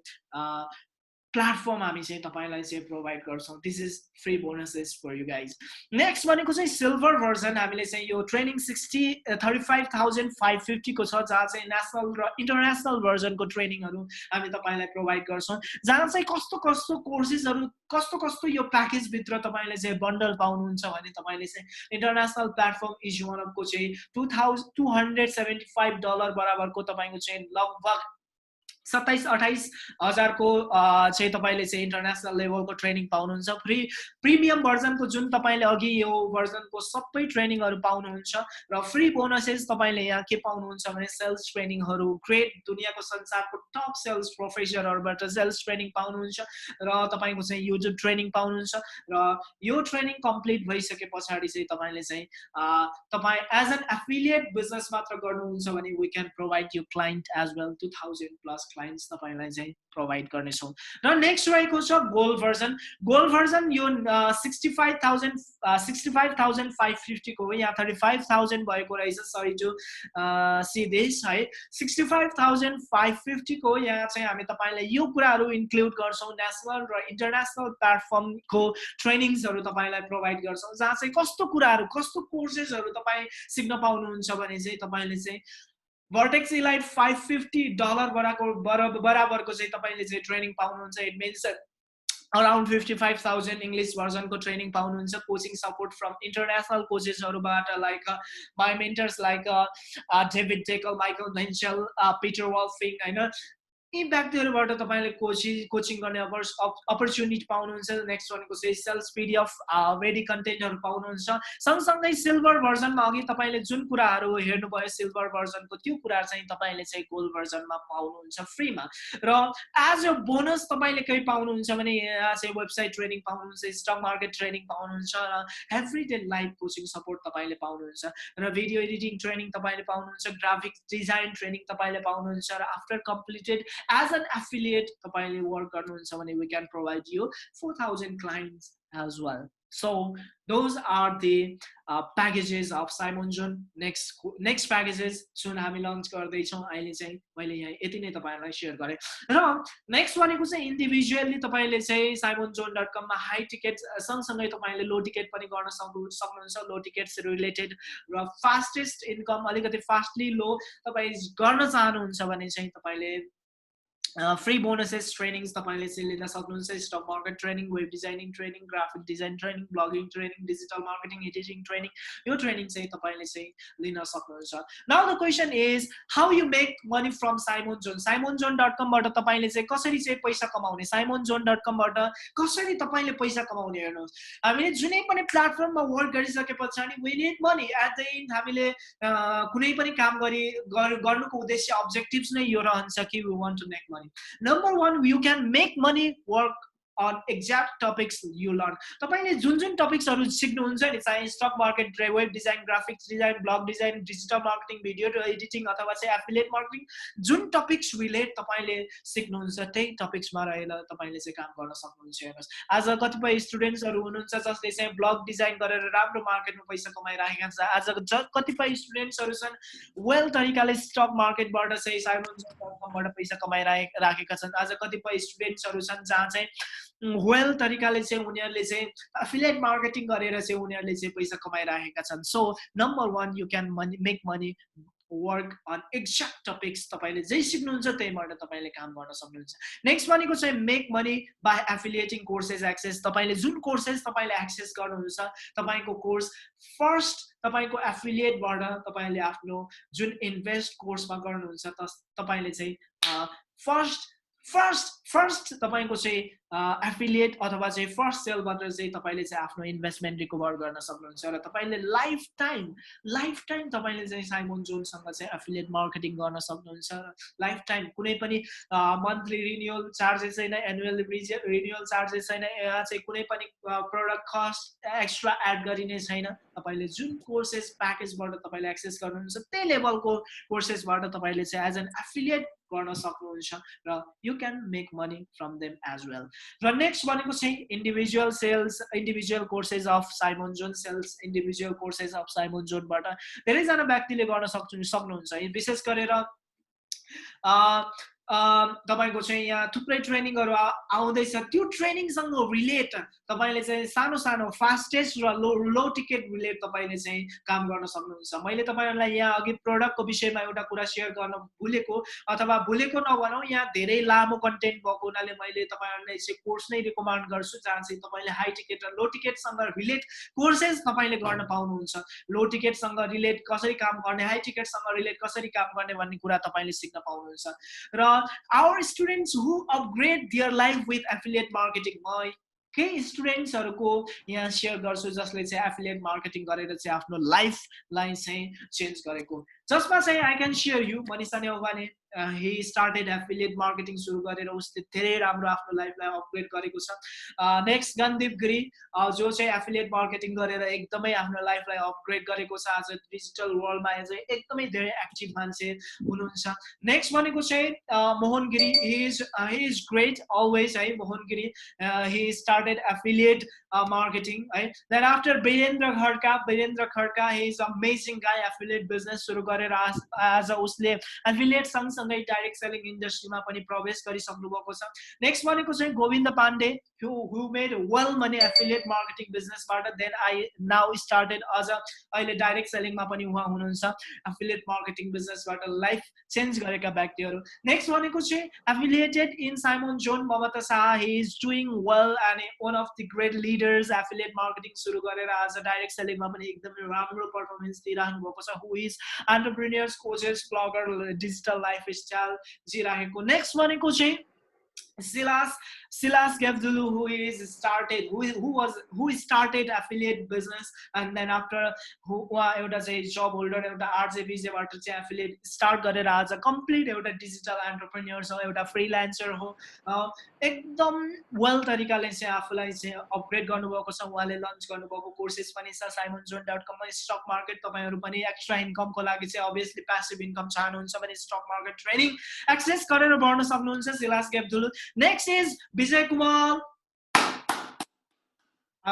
Speaker 1: प्लेटफर्म हामी चाहिँ तपाईँलाई चाहिँ प्रोभाइड गर्छौँ। This is free bonuses for you guys. Next भनेको चाहिँ सिल्भर भर्जन, हामीले चाहिँ यो ट्रेनिङ 35,550 को छ, जहाँ चाहिँ नेसनल र इन्टरनेसनल भर्जनको ट्रेनिङहरू हामी तपाईँलाई प्रोभाइड गर्छौँ, जहाँ चाहिँ कस्तो कोर्सेसहरू कस्तो यो प्याकेजभित्र तपाईँले चाहिँ बन्डल पाउनुहुन्छ भने तपाईँले चाहिँ इन्टरनेसनल प्लेटफर्म इज वान अफको चाहिँ $275 बराबरको तपाईँको चाहिँ लगभग 27-28 हजारको चाहिँ तपाईँले चाहिँ इन्टरनेसनल लेभलको ट्रेनिङ पाउनुहुन्छ। प्रिमियम भर्जनको जुन तपाईँले अघि यो भर्जनको सबै ट्रेनिङहरू पाउनुहुन्छ, र फ्री बोनसेस तपाईँले यहाँ के पाउनुहुन्छ भने सेल्स ट्रेनिङहरू, ग्रेट दुनियाँको संसारको टप सेल्स प्रोफेसरहरूबाट सेल्स ट्रेनिङ पाउनुहुन्छ, र तपाईँको चाहिँ युट्युब ट्रेनिङ पाउनुहुन्छ, र यो ट्रेनिङ कम्प्लिट भइसके पछाडि चाहिँ तपाईँले चाहिँ तपाईँ एज एन एफिलिएट बिजनेस मात्र गर्नुहुन्छ भने we can provide you client as well 2000+ clients तपाईँलाई चाहिँ प्रोभाइड गर्नेछौँ। र नेक्स्ट रहेको छ गोल्ड भर्जन। गोल्ड भर्जन यो 65,550 को हो, यहाँ 35,000 भएको रहेछ, सरी टु सी दिस है, 65,550 को यहाँ चाहिँ हामी तपाईँलाई यो कुराहरू इन्क्लुड गर्छौँ, नेसनल र इन्टरनेसनल प्लेटफर्मको ट्रेनिङ्सहरू तपाईँलाई प्रोभाइड गर्छौँ, जहाँ चाहिँ कस्तो कुराहरू कस्तो कोर्सेसहरू तपाईँ सिक्न पाउनुहुन्छ भने चाहिँ तपाईँले चाहिँ भर्टेक्स इलाइट $550 बराबरको चाहिँ तपाईँले चाहिँ ट्रेनिङ पाउनुहुन्छ। इट मिन्स अराउन्ड 55,000 इङ्ग्लिस भर्जनको ट्रेनिङ पाउनुहुन्छ, कोचिङ सपोर्ट फ्रम इन्टरनेसनल कोचेसहरूबाट like my mentors like David Tekal, Michael Venchal, Peter Wolfing होइन, यी व्यक्तिहरूबाट तपाईँले कोचिङ गर्ने अपर्च्युनिटी पाउनुहुन्छ। नेक्स्ट भनेको चाहिँ सेल्स पिडिएफ रेडी कन्टेन्टहरू पाउनुहुन्छ। सँगसँगै सिल्भर भर्जनमा अघि तपाईँले जुन कुराहरू हेर्नुभयो सिल्भर भर्जनको त्यो कुरा चाहिँ तपाईँले चाहिँ गोल्ड भर्जनमा पाउनुहुन्छ फ्रीमा, र एज अ बोनस तपाईँले केही पाउनुहुन्छ भने यहाँ चाहिँ वेबसाइट ट्रेनिङ पाउनुहुन्छ, स्टक मार्केट ट्रेनिङ पाउनुहुन्छ, र every day live coaching support तपाईँले पाउनुहुन्छ, र भिडियो एडिटिङ ट्रेनिङ तपाईँले पाउनुहुन्छ, ग्राफिक्स डिजाइन ट्रेनिङ तपाईँले पाउनुहुन्छ, र after completed as an affiliate तपाईँले वर्क गर्नुहुन्छ भने we can provide you 4,000 clients as well. So those are the packages of Simon John. Next packages soon हामी लन्च गर्दैछौँ अहिले चाहिँ मैले यहाँ यति नै तपाईहरुलाई शेयर गरे र नेक्स्ट भनेको चाहिँ इन्डिभिजुअली तपाईले चाहिँ simonjohn.com मा हाई टिकट सँगसँगै तपाईले लो टिकट पनि गर्न सक्नुहुन्छ लो टिकट्स रिलेटेड र फास्टेस्ट इन्कम अलिकति फास्टली लो तपाई गर्न चाहनुहुन्छ भने चाहिँ तपाईले फ्री बोनसेस ट्रेनिङ्स तपाईले चाहिँ लिन सक्नुहुन्छ stock market training web designing training graphic design training blogging training digital marketing editing training यो ट्रेनिङ चाहिँ तपाईले चाहिँ लिन सक्नुहुन्छ now the question is how you make money from simonjohn बाट तपाईले चाहिँ कसरी चाहिँ पैसा कमाउने simonjohn.com बाट कसरी तपाईले पैसा कमाउने हेर्नुस् हामीले जुनै पनि प्लेटफर्ममा वर्क गरिसकेपछि we need money at the end हामीले कुनै पनि काम गर्नुको उद्देश्य अब्जेक्टिभ्स नै यो रहन्छ कि we want to make money. Number one, you can make money work on exact topics you learn. तपाईले जुन टपिक्सहरु सिक्नुहुन्छ नि चाहे stock market web design graphics design blog design digital marketing video editing अथवा चाहिँ एफिलिएट मार्केटिङ जुन टपिक्स रिलेट तपाईले सिक्नुहुन्छ त्यही टपिक्समा रहेर तपाईले चाहिँ काम गर्न सक्नुहुन्छ हेर्नुस् आज कतिपय स्टुडेन्ट्सहरु हुनुहुन्छ जसले चाहिँ ब्लग डिजाइन गरेर राम्रो मार्केटमा पैसा कमाइराखेका छन् आज कतिपय स्टुडेन्ट्सहरु छन् वेल तरिकाले स्टक मार्केटबाट चाहिँ simonjohn.com बाट पैसा कमाइराखेका छन् आज कतिपय स्टुडेन्ट्सहरु छन् जहाँ चाहिँ वेल तरिकाले चाहिँ उनीहरुले चाहिँ एफिलिएट मार्केटिङ गरेर चाहिँ उनीहरुले चाहिँ पैसा कमाइराखेका छन् so number 1 you can make money work on exact topics तपाईले जे सिक्नुहुन्छ त्यहीबाट तपाईले काम गर्न सक्नुहुन्छ नेक्स्ट भनेको चाहिँ make money by affiliating courses access तपाईले जुन कोर्सेस तपाईले एक्सेस गर्नुहुन्छ तपाईको कोर्स फर्स्ट तपाईको एफिलिएटबाट तपाईले आफ्नो जुन इन्भेस्ट कोर्समा गर्नुहुन्छ तपाईले चाहिँ फर्स्ट तपाईको चाहिँ एफिलिएट अथवा चाहिँ फर्स्ट सेलबाट चाहिँ तपाईले चाहिँ आफ्नो इन्भेस्टमेन्ट रिकभर गर्न सक्नुहुन्छ र तपाईले लाइफ टाइम तपाईले चाहिँ साइमन जोनसँग चाहिँ एफिलिएट मार्केटिङ गर्न सक्नुहुन्छ र लाइफ टाइम कुनै पनि मन्थली रिन्युअल चार्जेस छैन एनुअल रिन्युअल चार्जेस छैन यहाँ चाहिँ कुनै पनि प्रोडक्ट कस्ट एक्स्ट्रा एड गरिने छैन तपाईले जुन कोर्सेस प्याकेजबाट तपाईले एक्सेस गर्नुहुन्छ त्यही लेभलको कोर्सेसबाट तपाईले चाहिँ एज एन एफिलिएट गर्न सक्नुहुन्छ र you can make money from them as well र नेक्स्ट भनेको चाहिँ individual courses of Simon Joon sales individual courses of Simon जोनबाट धेरैजना व्यक्तिले गर्न सक्नुहुन्छ विशेष गरेर तपाईको चाहिँ यहाँ थुप्रै ट्रेनिङहरु आउँदैछ त्यो ट्रेनिङसँग रिलेट तपाईले चाहिँ सानो फास्टेस्ट र लो टिकट रिलेट तपाईले चाहिँ काम गर्न सक्नुहुन्छ मैले तपाईहरुलाई यहाँ अघि प्रोडक्टको विषयमा एउटा कुरा शेयर गर्न भुलेको अथवा भुलेको नभनौ यहाँ धेरै लामो कन्टेन्ट भएको हुनाले मैले तपाईहरुलाई चाहिँ कोर्स नै रिकमेन्ड गर्छु जहाँ चाहिँ तपाईले हाई टिकट र लो टिकटसँग रिलेट कोर्सेस तपाईले गर्न पाउनुहुन्छ लो टिकटसँग रिलेट कसरी काम गर्ने हाई टिकटसँग रिलेट कसरी काम गर्ने भन्ने कुरा तपाईले सिक्न पाउनुहुन्छ र our students who upgrade their life with affiliate marketing केही स्टुडेन्ट्सहरुको यहाँ शेयर गर्छु जसले चाहिँ एफिलिएट मार्केटिङ गरेर चाहिँ आफ्नो लाइफलाई चाहिँ चेन्ज गरेको जसमा चाहिँ I can share you Manisha Neupane he started affiliate marketing सुरु गरेर उसले धेरै राम्रो आफ्नो लाइफलाई अपग्रेड गरेको छ नेक्स्ट गन्दिप गिरी जो चाहिँ एफिलिएट मार्केटिङ गरेर एकदमै आफ्नो लाइफलाई अपग्रेड गरेको छ आज डिजिटल वर्ल्डमा चाहिँ एकदमै धेरै एक्टिभ मान्छे हुनुहुन्छ नेक्स्ट भनेको चाहिँ Mohan Giri he is great always है Mohan Giri he started affiliate marketing है then after Birendra Khadka he is amazing guy affiliate business सुरु गरेर आज उसले एफिलिएट सँगसँगै डाइरेक्ट सेलिङ इन्डस्ट्रीमा पनि प्रवेश गरिसक्नु भएको छ नेक्स्ट भनेको चाहिँ Govind Pandey who made well money affiliate marketing businessबाट then I now started as अहिले डाइरेक्ट सेलिङमा पनि उहाँ हुनुहुन्छ एफिलिएट मार्केटिङ बिजनेसबाट लाइफ चेन्ज गरेका व्यक्तिहरु नेक्स्ट भनेको चाहिँ affiliated in Simon John Mamata Shah he is doing well and one of the great leaders affiliate marketing सुरु गरेर आज डाइरेक्ट सेलिङमा पनि एकदमै राम्रो परफर्मेन्स दिइराख्नु भएको छ who is entrepreneurs coaches blogger digital lifestyle जिराखेको नेक्स्ट भनेको चाहिँ Silas Gavdulu who started affiliate business and then after एउटा चाहिँ जब होल्डर एउटा आरजेबीजे बाट चाहिँ एफिलिएट स्टार्ट गरेर आज कम्प्लिट एउटा डिजिटल एन्टरप्रेन्योर हो एउटा फ्रीलान्सर हो एकदम वेल तरिकाले चाहिँ आफुलाई चाहिँ अपग्रेड गर्नुभएको छ उहाँले लन्च गर्नुभएको कोर्सेस पनि छ simonjohn.com मा स्टक मार्केट तपाईहरु पनि एक्स्ट्रा इन्कमको लागि चाहिँ obviously passive income चाहनुहुन्छ भने स्टक मार्केट ट्रेनिङ एक्सेस गरेर बढ्न सक्नुहुन्छ सिलास गेब्दुलु next is Vijay Kumar I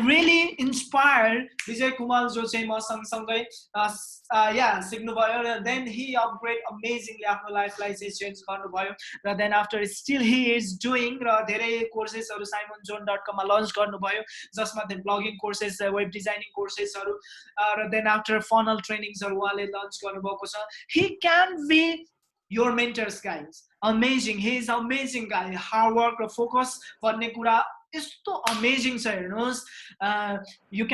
Speaker 1: really inspired Vijay Kumar जो चाहिँ म सँगसँगै सिक्नुभयो र then he upgrade amazingly आफ्नो लाइफलाई चाहिँ चेन्ज गर्नुभयो र then after still he is doing र धेरै कोर्सेसहरू simonjohn.com मा लन्च गर्नुभयो जसमा चाहिँ ब्लगिङ कोर्सेस वेब डिजाइनिङ कोर्सेसहरू र then after funnel trainings उहाँले लन्च गर्नुभएको छ he can be your mentors guys amazing he is amazing guy hard work र focus भन्ने कुरा यस्तो amazing छ हेर्नुहोस् you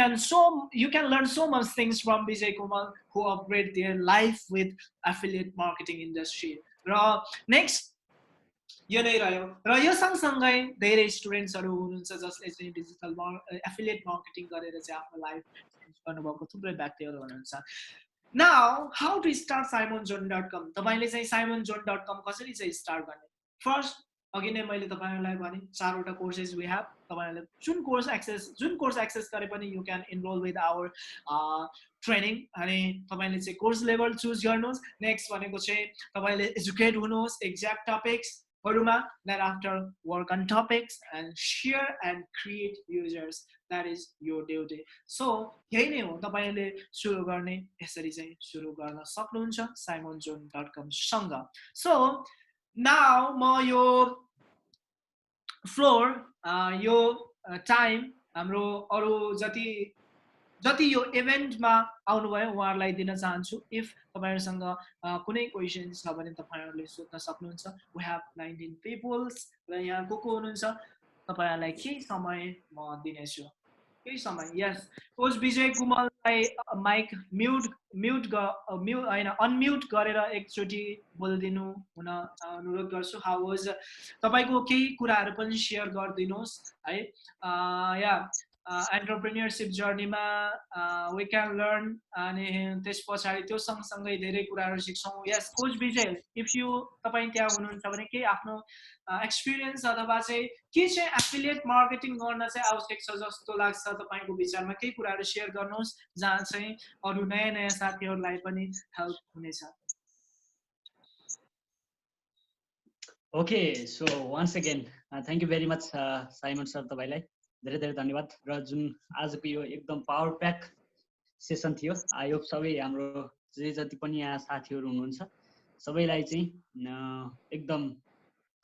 Speaker 1: can learn so much things from Vijay Kumar who upgrade their life with affiliate marketing industry र next यो नै रह्यो र यो सँगसँगै धेरै स्टुडेन्ट्सहरू हुनुहुन्छ जसले चाहिँ डिजिटल एफिलिएट मार्केटिङ गरेर चाहिँ आफ्नो लाइफ चेन्ज गर्नुभएको थुप्रै व्यक्तिहरू हुनुहुन्छ Now, how to start simonjohn.com? तपाईले चाहिँ simonjohn.com कसरी चाहिँ स्टार्ट गर्ने? फर्स्ट अघि नै मैले तपाईहरुलाई भने चारवटा कोर्सेस वी हैव तपाईहरुले जुन कोर्स एक्सेस गरे पनि you can enrol with our training अनि तपाईले चाहिँ कोर्स लेभल चुज गर्नुहोस् नेक्स्ट भनेको चाहिँ तपाईले एजुकेट हुनुहोस् exact topics then after work on topics and share and create users. That is your duty. So यही नै हो तपाईले सुरु गर्ने यसरी चाहिँ सुरु गर्न सक्नुहुन्छ simonjohn.com सँग. So now म यो फ्लोर यो टाइम हाम्रो अरु जति यो इभेन्टमा आउनुभयो उहाँहरुलाई दिन चाहन्छु इफ तपाईहरुसँग कुनै क्वेशन्स छ भने तपाईहरुले सोध्न सक्नुहुन्छ we have 19 peoples र यहाँ को हुनुहुन्छ तपाईहरुलाई केही समय म दिनेछु केही समय यस कोच विजय कुमारलाई माइक म्युट हैन अनम्युट गरेर एकचोटी बोल्दिनु हुन अनुरोध गर्छु हाउ वाज तपाईको केही कुराहरु पनि शेयर गर्दिनुस् है या entrepreneurship journey मा we can learn अनि त्यसपछि त्यो सँगसँगै धेरै कुराहरु सिक्छौं यस कोच विजय इफ यु तपाई त्यहाँ हुनुहुन्छ भने के आफ्नो एक्सपीरियन्स अथवा चाहिँ के चाहिँ एफिलिएट मार्केटिङ गर्न चाहिँ आवश्यक छ जस्तो लाग्छ तपाईको विचारमा केही कुराहरु शेयर गर्नुहोस् जहाँ चाहिँ अरु नयाँ साथीहरुलाई पनि हेल्प हुनेछ
Speaker 2: Okay, so once again, thank you very much, Simon sir, तपाईलाई धेरै धेरै धन्यवाद र जुन आजको यो एकदम पावर प्याक सेसन थियो आई होप सबै हाम्रो जे जति पनि यहाँ साथीहरु हुनुहुन्छ सबैलाई चाहिँ एकदम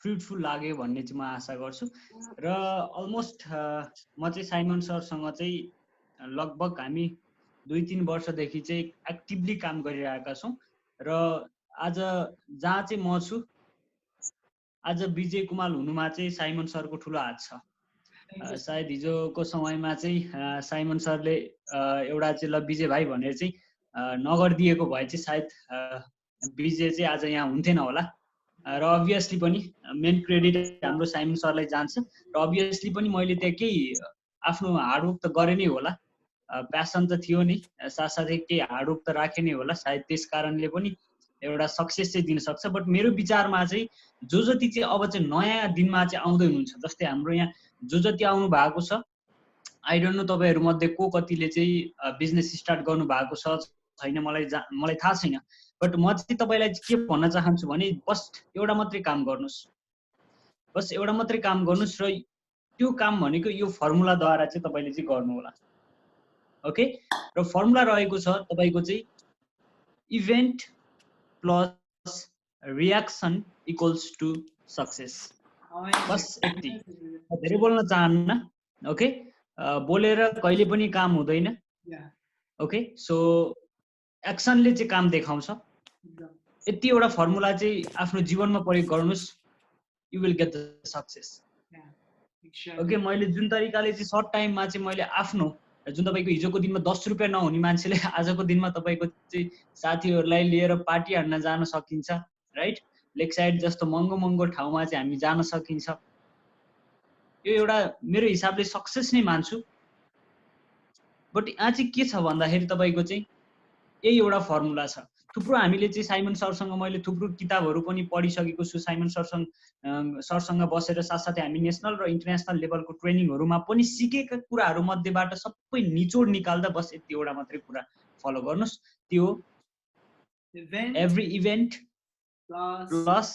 Speaker 2: फ्रुटफुल लाग्यो भन्ने चाहिँ म आशा गर्छु र अलमोस्ट म चाहिँ साइमन सर सँग चाहिँ लगभग हामी 2-3 वर्षदेखि चाहिँ एक्टिभली काम गरिरहेका छौं र आज जहाँ चाहिँ म छु आज विजय कुमार हुनुमा चाहिँ साइमन सरको ठुलो हात छ सायद हिजोको समयमा चाहिँ साइमन सरले एउटा चाहिँ ल विजय भाइ भनेर चाहिँ नगर्दिएको भए चाहिँ सायद विजय चाहिँ आज यहाँ हुन्थेन होला र अभियसली पनि मेन क्रेडिट हाम्रो साइमन सरलाई जान्छ र अभियसली पनि मैले त्यहाँ केही आफ्नो हार्डवर्क त गरे नै होला प्यासन त थियो नि साथसाथै केही हार्डवर्क त राखे नै होला सायद त्यस कारणले पनि एउटा सक्सेस चाहिँ दिन सक्छ बट मेरो विचारमा चाहिँ जो जति चाहिँ अब चाहिँ नयाँ दिनमा चाहिँ आउँदै हुनुहुन्छ जस्तै हाम्रो यहाँ जो जति आउनु भएको छ आई डोन्ट नो तपाईहरु मध्ये को कतिले चाहिँ बिजनेस स्टार्ट गर्नु भएको छ छैन मलाई थाहा छैन बट म चाहिँ तपाईलाई के भन्न चाहन्छु भने बस एउटा मात्रै काम गर्नुस् र त्यो काम भनेको यो फर्मुला द्वारा चाहिँ तपाईले चाहिँ गर्नु होला ओके र फर्मुला रहेको छ तपाईको चाहिँ event plus reaction equals to success बस यति धेरै बोल्न चाहन्न ओके बोलेर कहिले पनि काम हुँदैन ओके सो एक्सनले चाहिँ काम देखाउँछ यति एउटा फर्मुला चाहिँ आफ्नो जीवनमा प्रयोग गर्नुस् you will get the success okay मैले जुन तरिकाले चाहिँ सर्ट टाइममा चाहिँ मैले आफ्नो जुन तपाईको हिजोको दिनमा 10 रुपैयाँ नहुने मान्छेले आजको दिनमा तपाईको चाहिँ साथीहरुलाई लिएर पार्टी हान्न जान सकिन्छ राइट लेक साइड जस्तो महँगो ठाउँमा चाहिँ हामी जान सकिन्छ यो एउटा मेरो हिसाबले सक्सेस नै मान्छु बट यहाँ चाहिँ के छ भन्दाखेरि तपाईको चाहिँ यही एउटा फर्मुला छ थुप्रो हामीले चाहिँ साइमन सरसँग मैले थुप्रो किताबहरु पनि पढिसकेको छु साइमन सरसँग बसेर साथसाथै हामी नेशनल र इन्टरनेशनल लेभलको ट्रेनिङहरुमा पनि सिकेका कुराहरु मध्येबाट सबै निचोड निकाल्दा बस यति एउटा मात्रै कुरा फलो गर्नुस् त्यो every event plus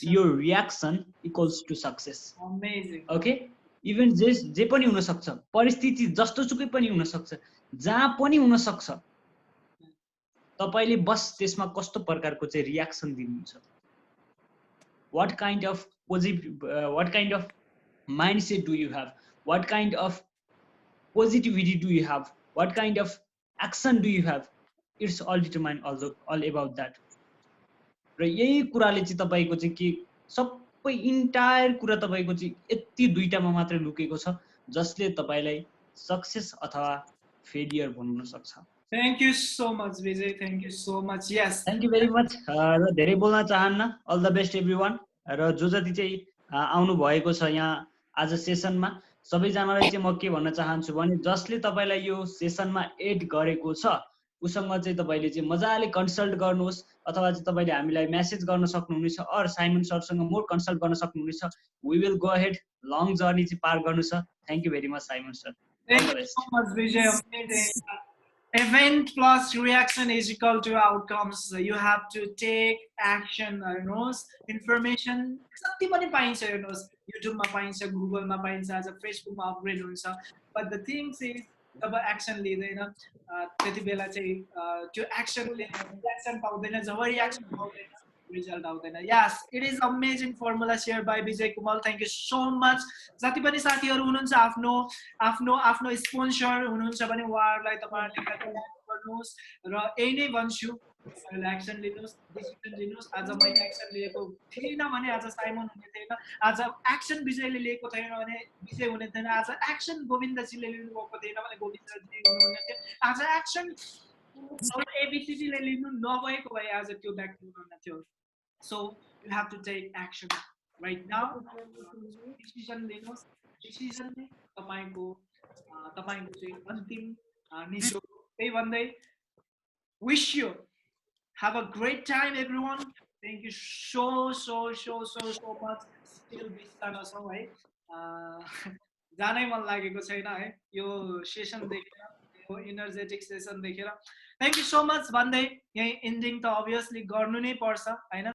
Speaker 2: your reaction equals to success.
Speaker 1: Amazing.
Speaker 2: Okay, event जे पनि हुनसक्छ, परिस्थिति जस्तोसुकै पनि हुनसक्छ, जहाँ पनि हुनसक्छ, तपाईँले बस त्यसमा कस्तो प्रकारको चाहिँ रियाक्सन दिनुहुन्छ, what kind of mindset do you have, what kind of positivity do you have, what kind of action do you have, it's all determined all about that. र यही कुराले चाहिँ तपाईँको चाहिँ के सबै इन्टायर कुरा तपाईँको चाहिँ यति दुईटामा मात्रै लुकेको छ जसले तपाईँलाई सक्सेस अथवा फेलियर बनाउन सक्छ.
Speaker 1: Thank you so much, Vijay. Thank you so much. Yes.
Speaker 2: Thank you very much. र धेरै बोल्न चाहन्न. All the best everyone. र जो जति चाहिँ आउनु भएको छ यहाँ आज सेसनमा सबैजनालाई चाहिँ म के भन्न चाहन्छु भने जसले तपाईँलाई यो सेसनमा एड गरेको छ उसँग चाहिँ तपाईँले चाहिँ मजाले कन्सल्ट गर्नुहोस् अथवा चाहिँ तपाईँले हामीलाई मेसेज गर्न सक्नुहुनेछ अर साइमन सरसँग मोर कन्सल्ट गर्न सक्नुहुनेछ. We will go ahead. Long journey चाहिँ पार गर्नु छ. Thank you very much Simon sir.
Speaker 1: Thank you so much, Vijay. Event plus reaction is equal to outcomes. You have to take action. हेर्नुहोस् इन्फर्मेसन कति पनि पाइन्छ, हेर्नुहोस् युट्युबमा पाइन्छ, गुगलमा पाइन्छ, आज फेसबुकमा अपग्रेड हुन्छ. बट द थिङ्स इज जब एक्सन लिँदैन त्यति बेला चाहिँ त्यो एक्सन पाउँदैन. जब रियाक्सन पाउँदैन रिजल्ट आउँदैन. Yes, it is amazing formula share by Vijay Kumar. Thank you so much. जति पनि साथीहरू हुनुहुन्छ आफ्नो आफ्नो आफ्नो स्पोन्सर हुनुहुन्छ भने उहाँहरूलाई तपाईँहरूले गर्नुहोस् र यही नै भन्छु, एक्सन लिनुहोस्, डिसिजन लिनुहोस्. आज मैले एक्सन लिएको थिइनँ भने आज साइमन हुने थिएन. आज एक्सन विजयले लिएको थिएन भने विजय हुने थिएन. आज एक्सन गोविन्दजीले लिनुभएको थिएन भने गोविन्दजी हुनुहुने थियो. आज एक्सन एबिसिडीले लिनु नभएको भए आज त्यो व्यक्ति हुनुहुने थियो. So you have to take action right now. Decision लिनुहोस्. Decision नै तपाईको चाहिँ अन्तिम निचो. त्यही भन्दै wish you have a great time everyone. Thank you so much. Still बिस्तार नछौँ है. जानै मन लागेको छैन है यो सेसन देखेर, यो एनर्जेटिक सेसन देखेर. Thank you so much भन्दै यही एन्डिङ त अभियसली गर्नु नै पर्छ हैन.